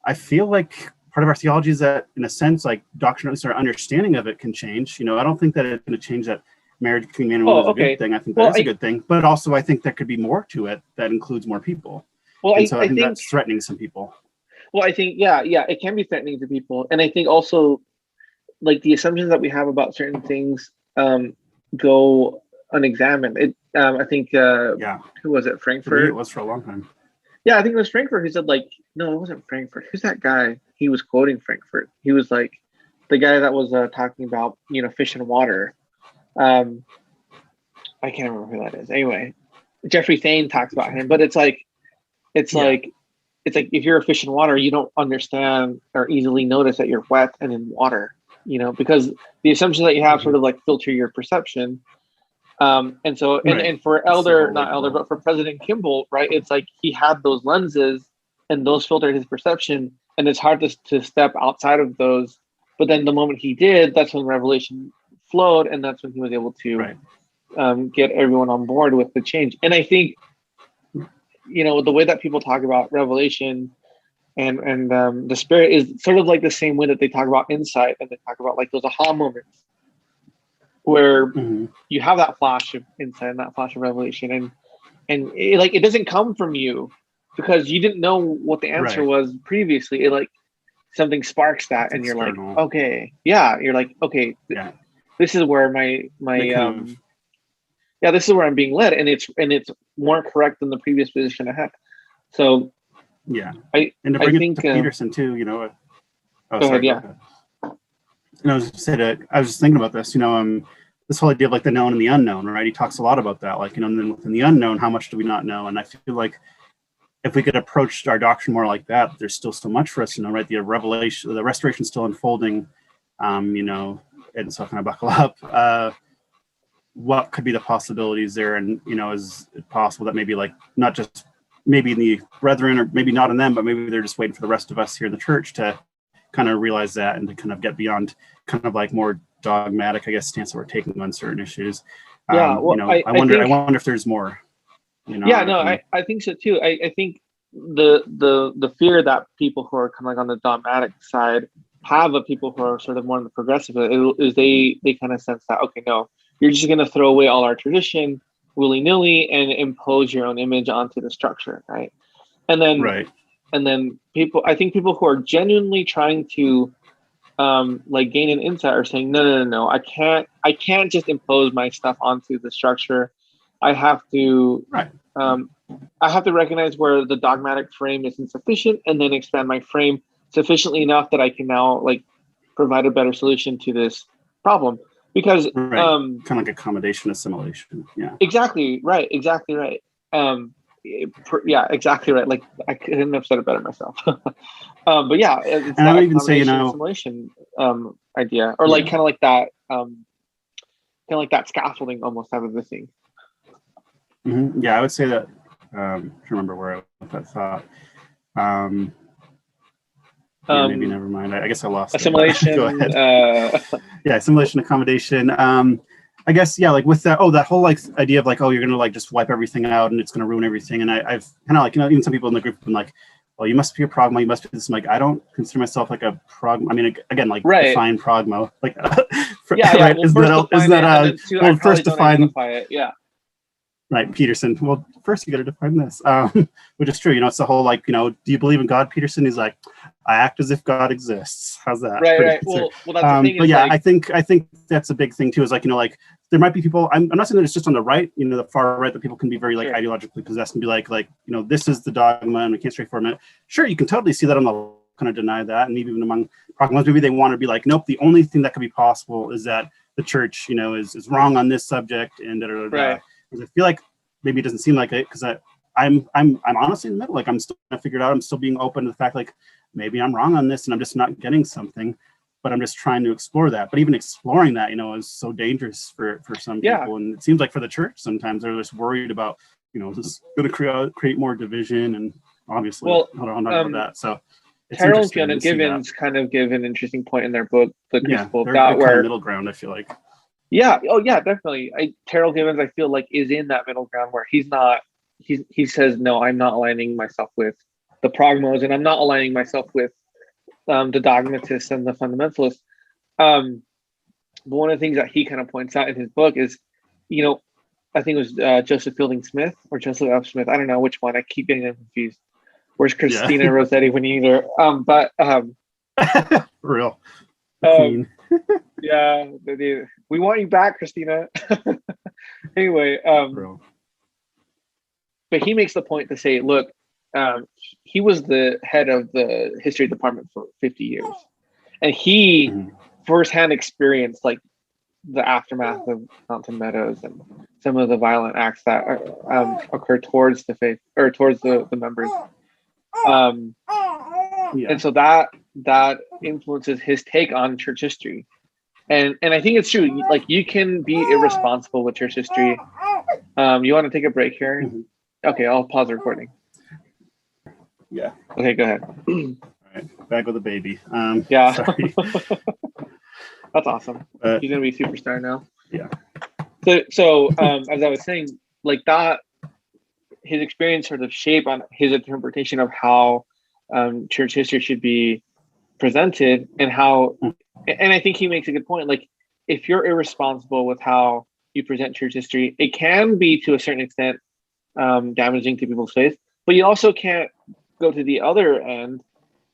B: I feel like part of our theology is that, in a sense, like doctrine, at least our understanding of it, can change. I don't think that it's going to change that marriage between man and woman is a good thing. I think that is a good thing, but also I think there could be more to it that includes more people. Well, I think that's threatening some people.
A: Well, I think it can be threatening to people, and I think also like the assumptions that we have about certain things go unexamined. I think who was it? Frankfurt.
B: It was for a long time.
A: Yeah, I think it was Frankfurt who said like, no, it wasn't Frankfurt. Who's that guy? He was quoting Frankfurt. He was like the guy that was talking about, fish and water. I can't remember who that is. Anyway, Jeffrey Thane talks about him, but it's like if you're a fish in water, you don't understand or easily notice that you're wet and in water, because the assumptions that you have sort of like filter your perception. And so, and for but for President Kimball, right, it's like he had those lenses and those filtered his perception, and it's hard to step outside of those. But then the moment he did, that's when revelation flowed, and that's when he was able to get everyone on board with the change. And I think, the way that people talk about revelation and the Spirit is sort of like the same way that they talk about insight, and they talk about like those aha moments, where you have that flash of insight and that flash of revelation, and it doesn't come from you because you didn't know what the answer was previously. It like something sparks that, and you're like, okay, you're like, okay, this is where this is where I'm being led, and it's more correct than the previous position I had. So
B: I think Peterson too. Go ahead. And I was just thinking about this, this whole idea of like the known and the unknown, right? He talks a lot about that, like, and then within the unknown, how much do we not know? And I feel like if we could approach our doctrine more like that, there's still so much for us to know, right? The revelation, the restoration is still unfolding, and so kind of buckle up. What could be the possibilities there? And, is it possible that maybe like, not just maybe in the brethren or maybe not in them, but maybe they're just waiting for the rest of us here in the church to kind of realize that and to kind of get beyond kind of like more dogmatic, I guess, stance that we're taking on certain issues. I wonder if there's more.
A: I think so too. I think the fear that people who are kind of like on the dogmatic side have of people who are sort of more on the progressive is they kind of sense that, okay, no, you're just going to throw away all our tradition willy-nilly and impose your own image onto the structure, right? And then
B: Right.
A: and then I think people who are genuinely trying to like gain an insight are saying, no, I can't just impose my stuff onto the structure. I have to
B: Right.
A: I have to recognize where the dogmatic frame is insufficient, and then expand my frame sufficiently enough that I can now like provide a better solution to this problem. Because
B: Right. Kind of like accommodation, assimilation. Yeah.
A: Exactly right. Yeah, exactly right. Like I couldn't have said it better myself. But yeah, it's
B: And I
A: that
B: would even say,
A: assimilation idea, or like kind of like that scaffolding almost out of the thing.
B: Mm-hmm. Yeah, I would say that. I remember where I was with that thought. Maybe never mind. I guess I lost
A: assimilation.
B: Go ahead. Yeah, assimilation, accommodation. I guess, yeah, like with that, that whole like idea of like, oh, you're gonna like just wipe everything out and it's gonna ruin everything. And I've kind of like, even some people in the group have been like, well, you must be a progma, you must be this. I'm like, I don't consider myself like a progma. I mean, again, like define progma. Like, right?
A: Well, first define it. Yeah.
B: Right, Peterson. Well, first you got to define this, which is true. It's the whole like, do you believe in God, Peterson? He's like, I act as if God exists. How's that?
A: Right. Well, that's the thing.
B: But yeah, like, I think that's a big thing too. Is like, like there might be people. I'm not saying that it's just on the right, the far right, that people can be very like ideologically possessed and be like, this is the dogma and we can't stray from it. Sure, you can totally see that on the kind of deny that, and even among progmas, maybe they want to be like, nope, the only thing that could be possible is that the church, is wrong on this subject and da, da, da, da.
A: Right.
B: I feel like maybe it doesn't seem like it because I'm honestly in the middle. Like I'm still trying to figure it out. I'm still being open to the fact like maybe I'm wrong on this and I'm just not getting something, but I'm just trying to explore that. But even exploring that, is so dangerous for some people. And it seems like for the church sometimes they're just worried about, this is going to create more division, and obviously I don't know about that. So
A: Terrell and Fiona Gibbons kind of give an interesting point in their book, The Crucible of
B: they're
A: Doubt,
B: where middle ground, I feel like.
A: Yeah. Oh, yeah, definitely. Terrell Gibbons, I feel like, is in that middle ground where he's not. He says, no, I'm not aligning myself with the progmos, and I'm not aligning myself with the dogmatists and the fundamentalists. But one of the things that he kind of points out in his book is, I think it was Joseph Fielding Smith or Joseph F. Smith. I don't know which one. I keep getting them confused. Where's Christina Rossetti when you need her? But
B: real.
A: Yeah, we want you back, Christina. Anyway, but he makes the point to say, look, he was the head of the history department for 50 years, and he firsthand experienced like the aftermath of Mountain Meadows and some of the violent acts that occurred towards the faith or towards the members. And so that influences his take on church history. And I think it's true. Like, you can be irresponsible with church history. You want to take a break here? Mm-hmm. Okay, I'll pause the recording.
B: Yeah.
A: Okay, go ahead.
B: All right, back with the baby.
A: Yeah.
B: Sorry.
A: That's awesome. He's gonna be a superstar now.
B: Yeah.
A: So as I was saying, like that, his experience sort of shape on his interpretation of how church history should be presented, and how, and I think he makes a good point. Like, if you're irresponsible with how you present church history, it can be to a certain extent damaging to people's faith, but you also can't go to the other end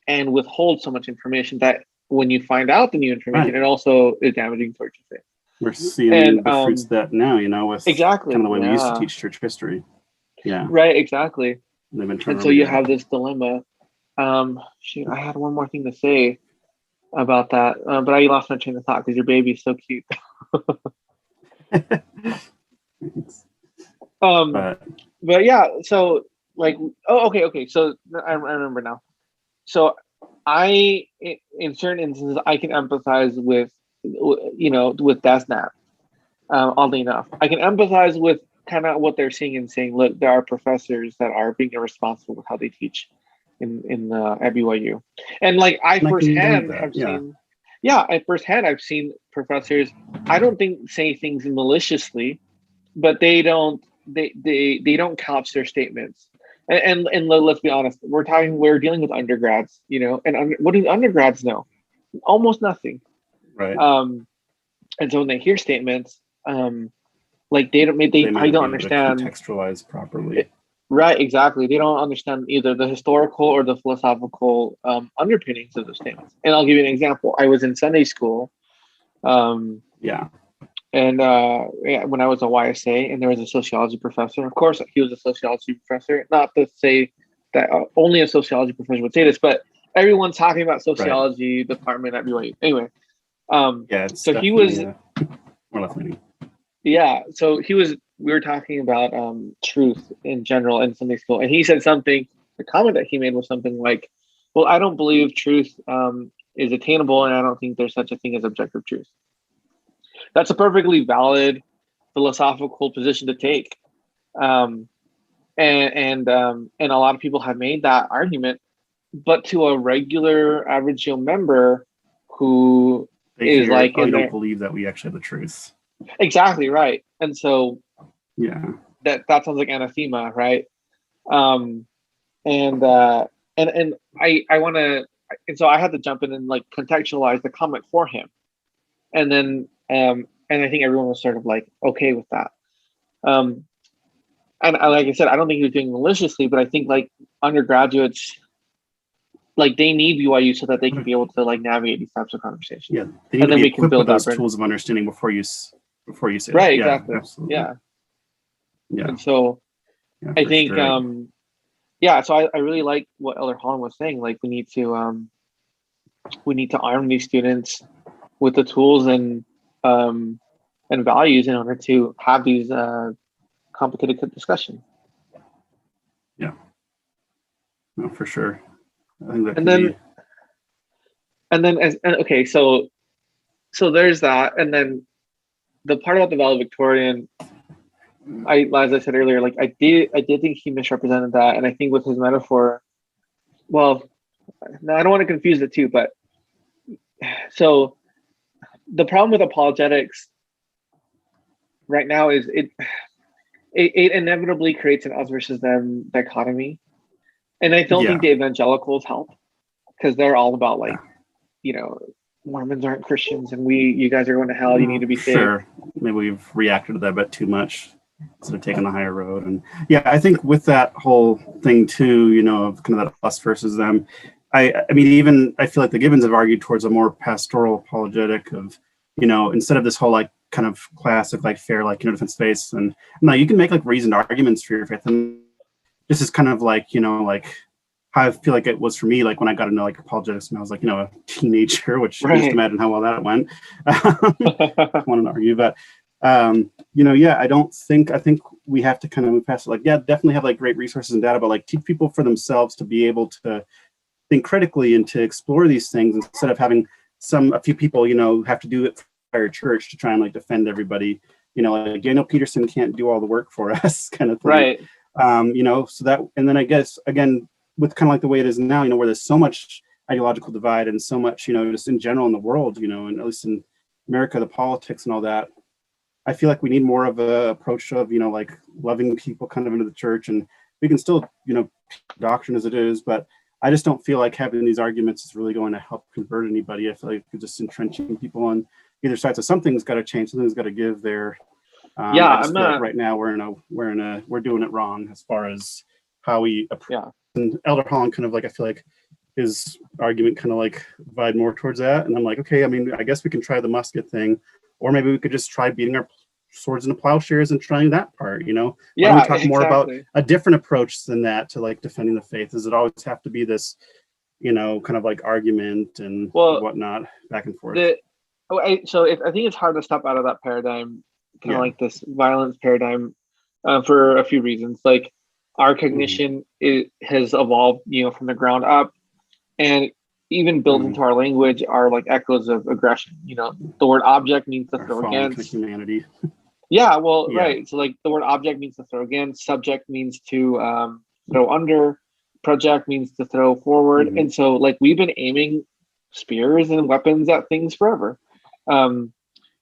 A: and withhold so much information that when you find out the new information, it also is damaging towards your faith.
B: We're seeing the fruits of that now, with
A: exactly
B: kind of the way we used to teach church history. Yeah.
A: Right, exactly.
B: And
A: so you have this dilemma. Shoot, I had one more thing to say about that, but I lost my train of thought because your baby's so cute. But yeah, so like, okay. So I remember now. So in certain instances, I can empathize with DesNap. Oddly enough, I can empathize with kind of what they're seeing and saying, look, there are professors that are being irresponsible with how they teach in at BYU, and like I've professors, I don't think say things maliciously, but they don't couch their statements. And let's be honest, we're dealing with undergrads, and what do undergrads know? Almost nothing.
B: Right.
A: And so when they hear statements, like they
B: might
A: probably
B: not
A: don't
B: be able to
A: understand.
B: contextualize properly.
A: Right, exactly. They don't understand either the historical or the philosophical underpinnings of those things. And I'll give you an example. I was in Sunday school, and when I was a YSA, and there was a sociology professor. Of course, he was a sociology professor. Not to say that only a sociology professor would say this, but everyone's talking about sociology department at BYU. Anyway, so he was
B: more left-leaning.
A: Yeah, so we were talking about truth in general in Sunday school, and he said something, the comment that he made was something like, well, I don't believe truth is attainable, and I don't think there's such a thing as objective truth. That's a perfectly valid philosophical position to take. And a lot of people have made that argument, but to a regular average Joe member who is like,
B: I don't believe that we actually have the truth.
A: Exactly right. And so that sounds like anathema, right? And I want to, and so I had to jump in and like contextualize the comment for him, and then and I think everyone was sort of like okay with that. And like I said, I don't think he was doing it maliciously, but I think like undergraduates, like they need BYU so that they can be able to like navigate these types of conversations.
B: Yeah, they need
A: and
B: to
A: then
B: be
A: we can build
B: those tools of understanding before you say
A: right,
B: it.
A: exactly.
B: Absolutely.
A: Yeah. And so I think
B: sure.
A: So I really like what Elder Holland was saying. Like we need to arm these students with the tools and values in order to have these complicated discussions.
B: Yeah. No, for sure. I think that
A: okay, so there's that, and then the part about the valedictorian, as I said earlier, like I did think he misrepresented that, and I think with his metaphor, well, no, I don't want to confuse the two, but so the problem with apologetics right now is it inevitably creates an us versus them dichotomy, and I don't think the evangelicals help because they're all about like, Mormons aren't Christians and you guys are going to hell. You need to be saved.
B: Sure, maybe we've reacted to that a bit too much instead of taking the higher road. And I think with that whole thing too, of kind of that us versus them. I mean, even I feel like the Gibbons have argued towards a more pastoral apologetic of, instead of this whole like kind of classic like fair like defense space, and no, you can make like reasoned arguments for your faith. And this is kind of like like how I feel like it was for me, like when I got into like apologetics and I was like, a teenager, which just imagine how well that went. I want to argue, but I think we have to kind of move past it. Like, definitely have like great resources and data, but like teach people for themselves to be able to think critically and to explore these things instead of having a few people, have to do it for your church to try and like defend everybody. Like Daniel Peterson can't do all the work for us, kind of thing.
A: Right.
B: So that, and then I guess again, with kind of like the way it is now, where there's so much ideological divide and so much, just in general in the world, and at least in America, the politics and all that, I feel like we need more of a approach of, like loving people kind of into the church, and we can still, doctrine as it is, but I just don't feel like having these arguments is really going to help convert anybody. I feel like you're just entrenching people on either side. So something's got to change, something's got to give there. Like right now we're doing it wrong as far as how we approach. And Elder Holland kind of like, I feel like his argument kind of like vied more towards that. And I'm like, okay, I mean, I guess we can try the musket thing, or maybe we could just try beating our swords into plowshares and trying that part, Why don't we talk more about a different approach than that to like defending the faith? Does it always have to be this, kind of like argument and whatnot back and forth?
A: I think it's hard to step out of that paradigm, kind of like this violence paradigm, for a few reasons. Like our cognition has evolved, from the ground up, and even built into our language are like echoes of aggression. The word object means to throw against
B: humanity.
A: Right. So like the word object means to throw against, subject means to throw under, project means to throw forward. And so like we've been aiming spears and weapons at things forever,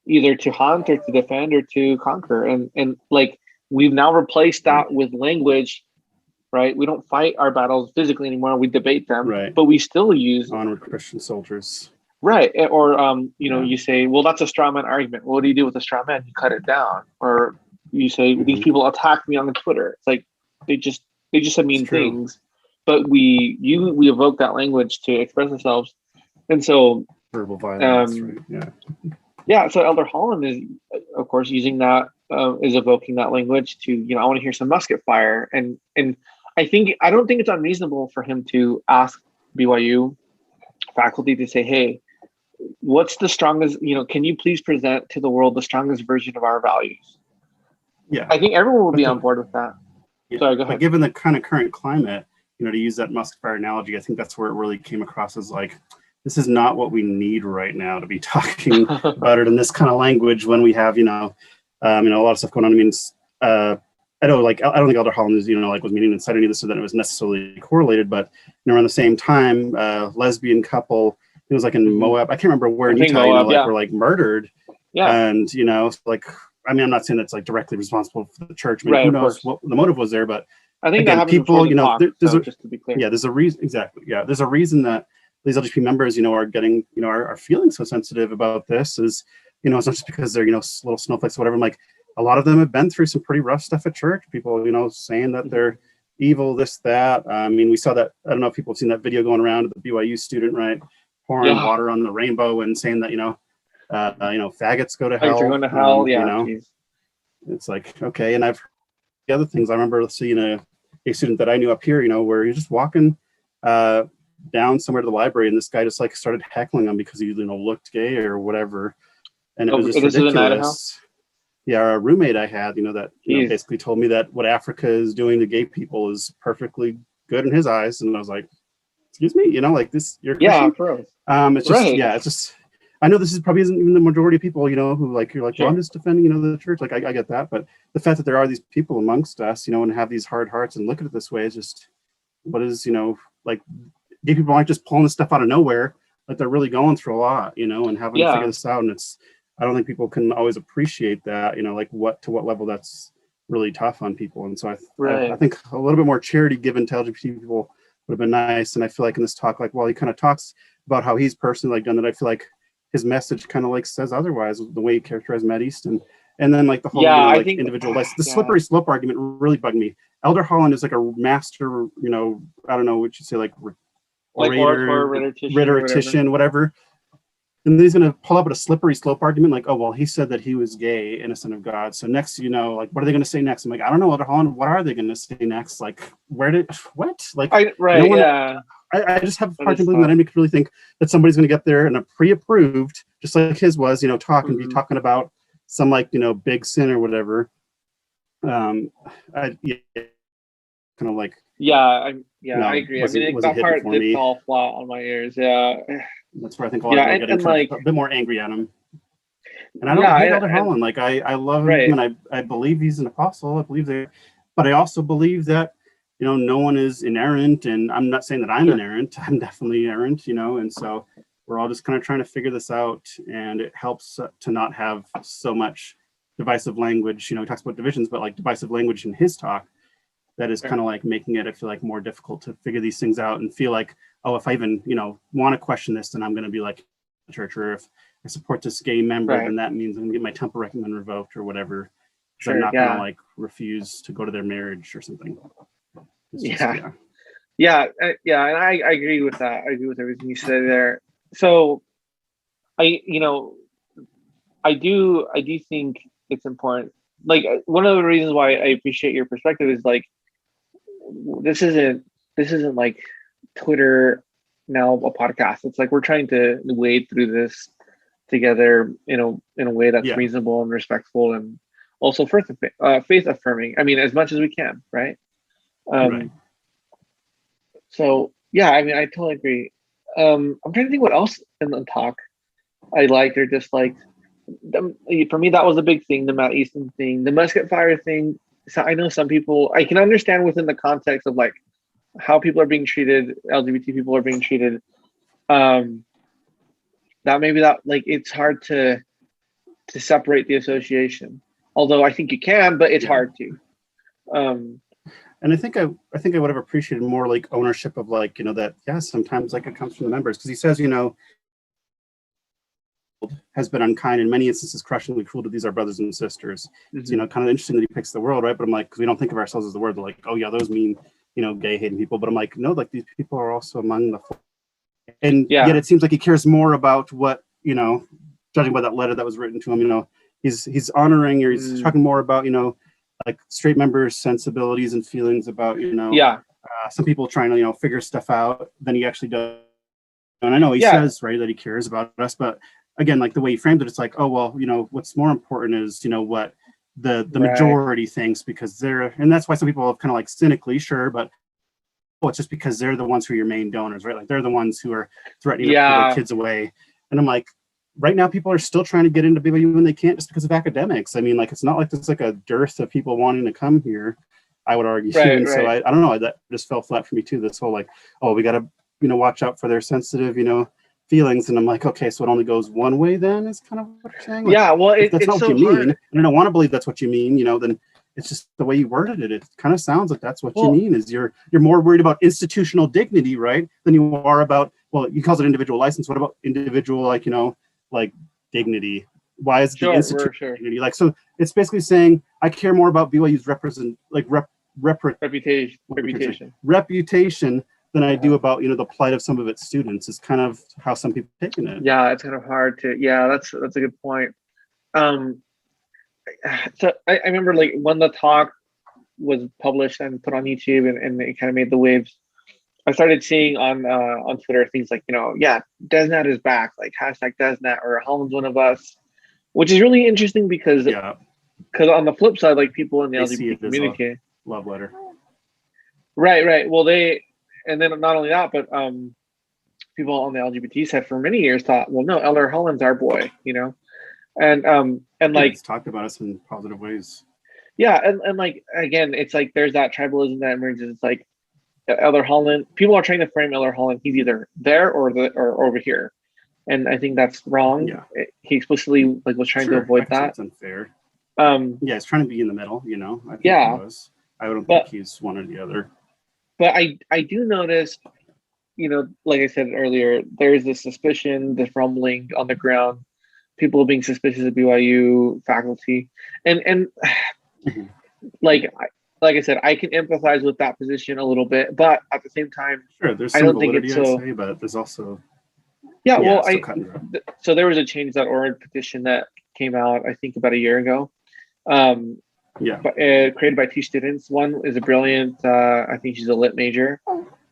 A: either to hunt or to defend or to conquer. And like we've now replaced that with language, right? We don't fight our battles physically anymore. We debate them, but we still use
B: onward Christian soldiers.
A: Right. Or, you say, well, that's a straw man argument. What do you do with a straw man? You cut it down. Or you say these people attack me on Twitter. It's like they just said mean things, but we evoke that language to express ourselves, and so
B: verbal violence, right?
A: Yeah. So Elder Holland is, of course, using that, is evoking that language to, I want to hear some Musket Fire, and I don't think it's unreasonable for him to ask BYU faculty to say, hey, what's the strongest, can you please present to the world the strongest version of our values?
B: Yeah,
A: I think everyone will be on board with that.
B: Yeah.
A: Sorry, go ahead.
B: But given the kind of current climate, to use that Musket Fire analogy, I think that's where it really came across as like, this is not what we need right now to be talking about it in this kind of language when we have, a lot of stuff going on. I mean, I don't think Elder Holland is, was meaning to cite any of this so that it was necessarily correlated, but around the same time, lesbian couple, it was like in Moab, I can't remember where in Utah,
A: Moab,
B: were like murdered.
A: Yeah.
B: And, I'm not saying that's like directly responsible for the church. I mean, who knows what the motive was there, but
A: I think again, people,
B: just to be clear. Yeah, there's a reason. Exactly. Yeah. There's a reason that these LGBT members, are getting, are feeling so sensitive about this is, it's not just because they're, little snowflakes or whatever. I'm like, a lot of them have been through some pretty rough stuff at church. People, saying that they're evil, this, that. I mean, we saw that. I don't know if people have seen that video going around of the BYU student, right? Pouring water on the rainbow and saying that, faggots go to hell.
A: You're going to hell. Yeah.
B: It's like, okay. And I've heard the other things. I remember seeing a student that I knew up here, where he's just walking down somewhere to the library, and this guy just like started heckling him because he looked gay or whatever, and it was just ridiculous. Yeah, a roommate I had, that basically told me that what Africa is doing to gay people is perfectly good in his eyes, and I was like, excuse me, like this, you're Christian? It's just it's just, I know this is probably isn't even the majority of people, who like, you're like, well, I'm just defending, the church. Like, I get that. But the fact that there are these people amongst us, and have these hard hearts and look at it this way is just, what is, like, gay people aren't just pulling this stuff out of nowhere. Like, they're really going through a lot, and having to figure this out. And I don't think people can always appreciate that, like to what level that's really tough on people. And so I think a little bit more charity given to LGBT people would have been nice. And I feel like in this talk, like, while he kind of talks about how he's personally like done that, I feel like his message kind of like says otherwise, the way he characterized Matt Easton. And then like the whole I think individual, like the slippery slope argument really bugged me. Elder Holland is like a master, I don't know what you say, like rhetorician, whatever. And then he's going to pull up at a slippery slope argument, like, oh, well, he said that he was gay, innocent of God. So next, like, what are they going to say next? I'm like, I don't know, Elder Holland, what are they going to say next? Like, what? Like, I just have a hard time believing that anybody could really think that somebody's going to get there and a pre-approved, just like his was, be talking about some like, big sin or whatever. Kind of like.
A: I agree. I mean, that part did fall flat on my ears. Yeah.
B: That's where I think a lot of people are getting like, a bit more angry at him. And I don't hate Elder Holland. Like, I love him, and I believe he's an apostle. I believe but I also believe that, no one is inerrant, and I'm not saying that I'm inerrant. I'm definitely inerrant, and so we're all just kind of trying to figure this out, and it helps to not have so much divisive language. He talks about divisions, but like divisive language in his talk that is kind of like making it, I feel like, more difficult to figure these things out and feel like, oh, if I even, want to question this, then I'm going to be like church, or if I support this gay member, then that means I'm going to get my temple recommend revoked or whatever. So I'm not going to like refuse to go to their marriage or something.
A: And I agree with that. I agree with everything you said there. So I do think it's important. Like, one of the reasons why I appreciate your perspective is like, this isn't like Twitter, now a podcast. It's like we're trying to wade through this together in a way that's reasonable and respectful, and also faith affirming. I mean, as much as we can, right? So I mean, I totally agree. I'm trying to think what else in the talk I liked or disliked. For me, that was a big thing, the Matt Easton thing, the Musket Fire thing. So I know some people, I can understand within the context of like how people are being treated, LGBT people are being treated. That maybe that like it's hard to separate the association. Although I think you can, but it's hard to.
B: And I think I would have appreciated more like ownership of like, that sometimes like it comes from the members, because he says, has been unkind, in many instances crushingly cruel to these our brothers and sisters.
A: Mhm.
B: So, kind of interesting that he picks the world, right? But I'm like, because we don't think of ourselves as the world. They're like, oh yeah, those mean, gay hating people. But I'm like, no, like these people are also among the, and yet it seems like he cares more about what, judging by that letter that was written to him, he's honoring, or he's talking more about, like straight members' sensibilities and feelings about, some people trying to, figure stuff out than he actually does. And I know he says, right, that he cares about us, but again, like the way he framed it, it's like, oh, well, what's more important is, what the majority thinks, because and that's why some people have kind of like cynically, sure, but it's just because they're the ones who are your main donors, right? Like they're the ones who are threatening to pull their kids away. And I'm like, right now, people are still trying to get into BYU when they can't, just because of academics. I mean, like, it's not like there's like a dearth of people wanting to come here, I would argue. And so I don't know, that just fell flat for me too. This whole like, oh, we got to, watch out for their sensitive, feelings. And I'm like, okay, so it only goes one way then, is kind of what you're saying? Like,
A: well,
B: if that's
A: it's
B: not
A: so
B: what you
A: hard.
B: mean, and I don't want to believe that's what you mean, then it's just the way you worded it. It kind of sounds like that's what you mean, is you're more worried about institutional dignity, right, than you are about, well, you calls it individual license. What about individual, like, like dignity? Why is the institutional dignity? Like, so it's basically saying I care more about BYU's reputation than I do about, the plight of some of its students, is kind of how some people are taking it.
A: Yeah, it's kind of hard to, that's a good point. So I remember, like, when the talk was published and put on YouTube and it kind of made the waves, I started seeing on Twitter things like, DesNat is back, like hashtag DesNat, or Holland's one of us, which is really interesting because on the flip side, like, people in the LGBT community,
B: love letter.
A: Right. Well, and then not only that, but people on the LGBT side for many years thought, well, no, Elder Holland's our boy, and like,
B: it's talked about us in positive ways.
A: And like, again, it's like there's that tribalism that emerges. It's like Elder Holland, people are trying to frame Elder Holland, he's either there or over here, and I think that's wrong. He explicitly, like, was trying to avoid that.
B: It's unfair. He's trying to be in the middle, I think he was. I don't think he's one or the other.
A: But I do notice, like I said earlier, there's this suspicion, this rumbling on the ground, people being suspicious of BYU faculty, and like I said, I can empathize with that position a little bit, but at the same time,
B: there's some validity, I'd say, but there's also
A: so there was a Change.org petition that came out, I think, about a year ago. Created by two students. One is a brilliant, I think she's a lit major,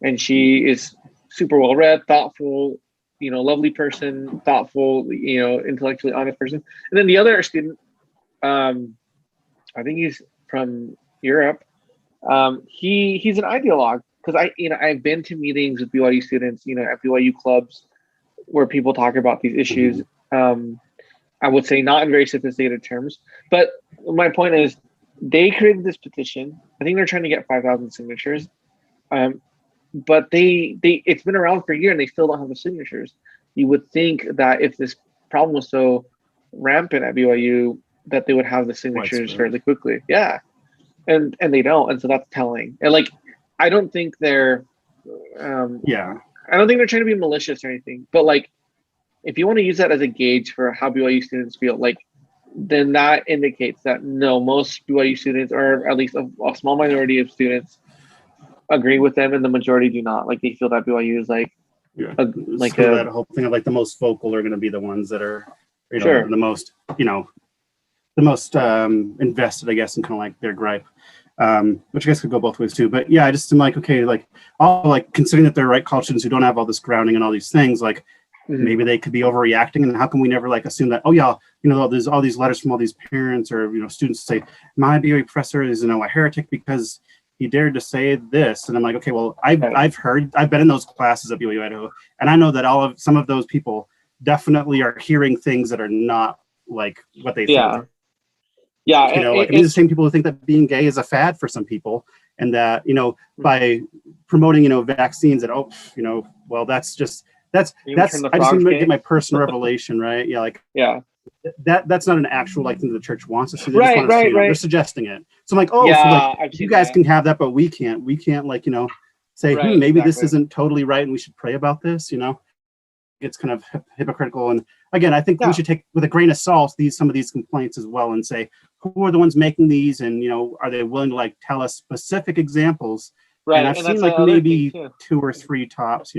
A: and she is super well read, thoughtful, lovely person, thoughtful, intellectually honest person. And then the other student, I think he's from Europe. He's an ideologue, because I've been to meetings with BYU students, at BYU clubs where people talk about these issues. I would say not in very sophisticated terms, but my point is, they created this petition. I think they're trying to get 5,000 signatures. But it's been around for a year and they still don't have the signatures. You would think that if this problem was so rampant at BYU, that they would have the signatures fairly quickly. And they don't. And so that's telling. And like, I don't think they're I don't think they're trying to be malicious or anything, but like, if you want to use that as a gauge for how BYU students feel, like, then that indicates that no, most BYU students, or at least a small minority of students, agree with them, and the majority do not. Like, they feel that BYU is like,
B: that whole thing of like the most vocal are going to be the ones that are, the most, the most invested, I guess, in kind of like their gripe, which I guess could go both ways too. But I just am like, okay, like, all like considering that they're right college students who don't have all this grounding and all these things, like, maybe they could be overreacting, and how can we never like assume that, there's all these letters from all these parents or students say my BYU professor is a heretic because he dared to say this, and I'm like, okay, well, I've been in those classes at BYU Idaho, and I know that some of those people definitely are hearing things that are not like what they think. These are the same people who think that being gay is a fad for some people, and that by promoting vaccines, that that's just. I just want to get my personal revelation, right? That's not an actual like thing the church wants us to. They just want us to, they're suggesting it. So I'm like, you guys can have that, but we can't. We can't say, maybe this isn't totally right, and we should pray about this. it's kind of hypocritical. And again, I think
A: Yeah.
B: we should take with a grain of salt some of these complaints as well, and say, who are the ones making these, and are they willing to like tell us specific examples?
A: Right.
B: And I've
A: And
B: seen
A: that's
B: like
A: another
B: maybe
A: thing too.
B: 2 or 3 tops,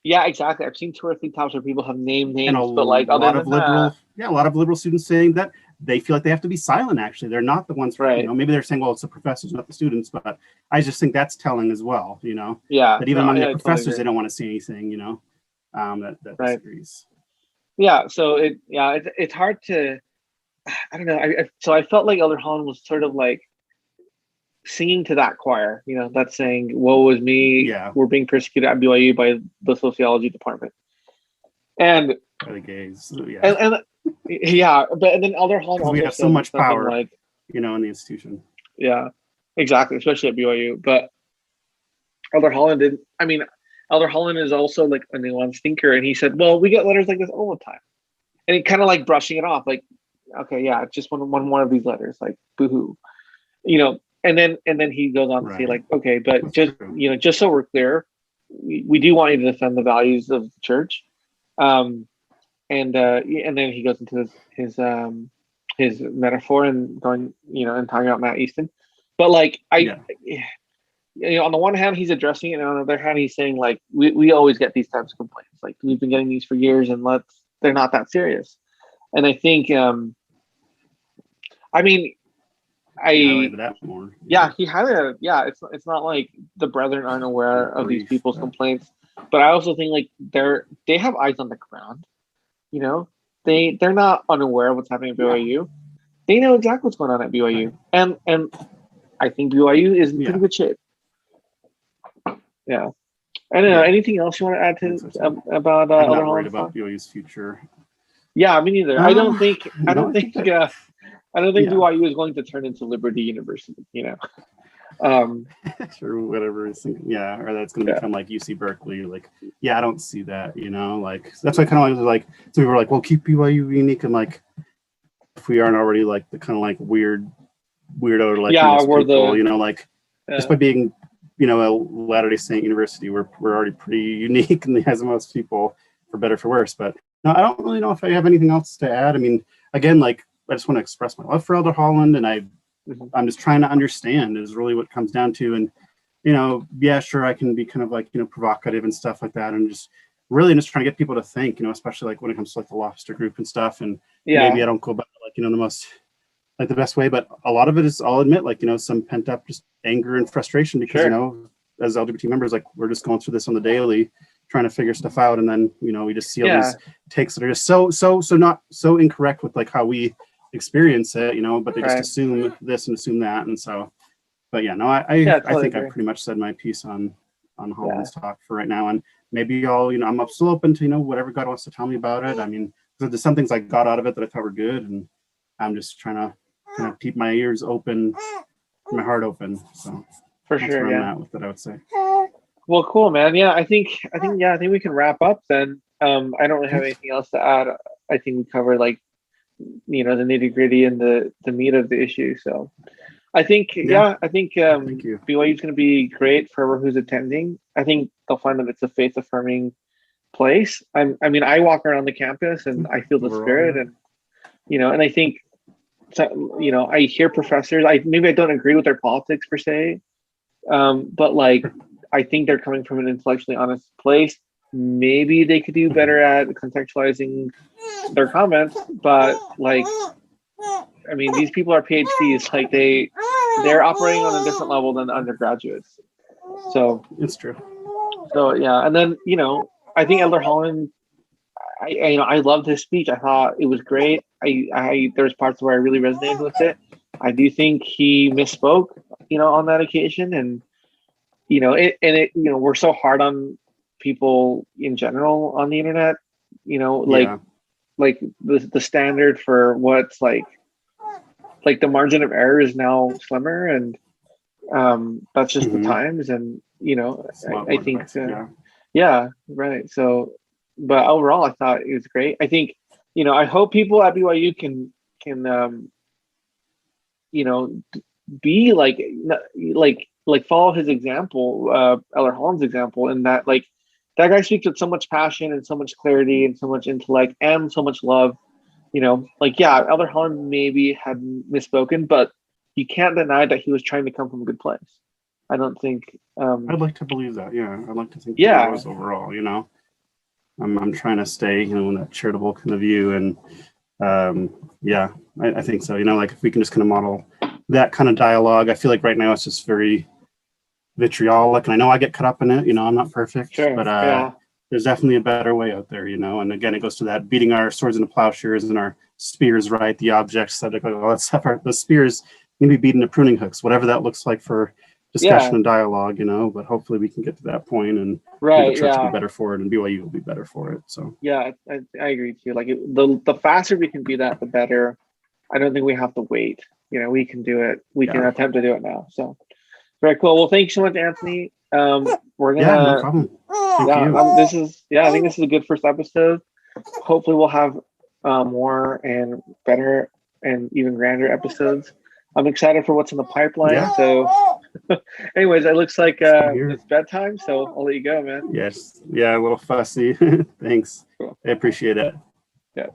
A: Yeah, exactly. I've seen 2 or 3 times where people have named
B: and a
A: names, but like other
B: lot
A: than
B: of
A: that,
B: liberal students saying that they feel like they have to be silent. Actually, they're not the ones.
A: right.
B: Maybe they're saying, well, it's the professors, not the students. But I just think that's telling as well.
A: Yeah.
B: That even
A: No,
B: among
A: yeah,
B: the
A: I totally
B: professors,
A: agree.
B: they don't want to see anything. That
A: Right.
B: disagrees.
A: Yeah. So it's hard to, I don't know. So I felt like Elder Holland was sort of like singing to that choir, that's saying, woe is me,
B: Yeah.
A: we're being persecuted at BYU by the sociology department. And
B: By the gays. Yeah.
A: and yeah, and then Elder Holland also
B: we have so
A: said
B: much
A: something
B: power,
A: like,
B: in the institution.
A: yeah, exactly, especially at BYU. But Elder Holland didn't. I mean, Elder Holland is also like a nuanced thinker, and he said, well, we get letters like this all the time. And he kind of like brushing it off, like, okay, yeah, just one more of these letters, like, boohoo. And then he goes on to say, like, okay, but just so we're clear, we do want you to defend the values of the church. And then he goes into his metaphor and going, and talking about Matt Easton. But like on the one hand he's addressing it, and on the other hand he's saying, like, we always get these types of complaints. Like, we've been getting these for years, and they're not that serious. And I think
B: that more.
A: Yeah, he had it's not like the brethren aren't aware of these people's complaints, but I also think like they have eyes on the ground. They're not unaware of what's happening at BYU. They know exactly what's going on at BYU, and I think BYU is in pretty good shape. Yeah. I don't know. Anything else you want to add to about
B: I'm
A: Elder
B: not worried
A: Holland's
B: about BYU's future.
A: Yeah, me neither. I don't think
B: Yeah.
A: BYU is going to turn into Liberty University.
B: Sure, whatever is thinking, or that's going to become like UC Berkeley. Like, I don't see that. Like, that's why I kind of like so we were like, well, keep BYU unique, and like if we aren't already like the kind of like weirdo like most
A: we're
B: people, like just by being a Latter-day Saint university, we're already pretty unique in the eyes of most people, for better for worse. But no, I don't really know if I have anything else to add. I mean, again, like, I just want to express my love for Elder Holland, and I'm just trying to understand is really what it comes down to. And, sure, I can be kind of like, provocative and stuff like that. And just really just trying to get people to think, especially like when it comes to like the Lobster group and stuff. And maybe I don't go about it like, the most, like the best way, but a lot of it is, I'll admit, like, some pent up just anger and frustration because, as LGBT members, like, we're just going through this on the daily, trying to figure stuff out. And then, we just see all these takes that are just so not so incorrect with like how we experience it, but they just assume this and assume that. And so, but I think I pretty much said my piece on Holland's talk for right now. And maybe I'm still open to, whatever God wants to tell me about it. I mean, there's some things I got out of it that I thought were good, and I'm just trying to kind of keep my ears open, my heart open. So
A: for
B: that's
A: sure,
B: where I'm at with it, I would say.
A: Well, cool, man. Yeah, I think we can wrap up then. I don't really have anything else to add. I think we covered like, the nitty gritty and the meat of the issue. So I think, BYU is going to be great for whoever who's attending. I think they'll find that it's a faith affirming place. I walk around the campus and I feel the spirit, and and I think, I hear professors. Maybe I don't agree with their politics per se, but like I think they're coming from an intellectually honest place. Maybe they could do better at contextualizing their comments, but like, I mean, these people are PhDs. Like they're operating on a different level than undergraduates. So
B: it's true.
A: So and then I think Elder Holland, I loved his speech. I thought it was great. There's parts where I really resonated with it. I do think he misspoke, on that occasion, and we're so hard on people in general on the internet. Like the standard for what's like the margin of error is now slimmer, and that's just the times, and I think right. So, but overall, I thought it was great. I think I hope people at BYU can be like follow his example, Eller Holland's example, in that like that guy speaks with so much passion and so much clarity and so much intellect and so much love. You know, like, yeah, Elder Holland maybe had misspoken, but you can't deny that he was trying to come from a good place. I don't think.
B: I'd like to believe that. Yeah, I'd like to think
A: Yeah.
B: that it was overall. You know, I'm trying to stay, you know, in that charitable kind of view, and yeah, I think so. You know, like if we can just kind of model that kind of dialogue. I feel like right now it's just very vitriolic, and I know I get caught up in it. You know, I'm not perfect,
A: Sure.
B: but
A: Yeah.
B: there's definitely a better way out there, you know. And again, it goes to that beating our swords into plowshares and our spears, right? The objects, subject, like all that stuff. The spears need to be beaten to pruning hooks, whatever that looks like for discussion and dialogue, you know. But hopefully we can get to that point, and the church will be better for it, and BYU will be better for it. So
A: yeah, I agree too. Like the faster we can do that, the better. I don't think we have to wait. You know, we can do it. We can attempt to do it now. So very cool. Well, thank you so much, Anthony. We're gonna.
B: Yeah, no problem. Thank you.
A: I think this is a good first episode. Hopefully, we'll have more and better and even grander episodes. I'm excited for what's in the pipeline.
B: Yeah.
A: So, anyways, it looks like it's bedtime, so I'll let you go, man.
B: Yes. Yeah, a little fussy. Thanks.
A: Cool.
B: I appreciate it.
A: Yeah.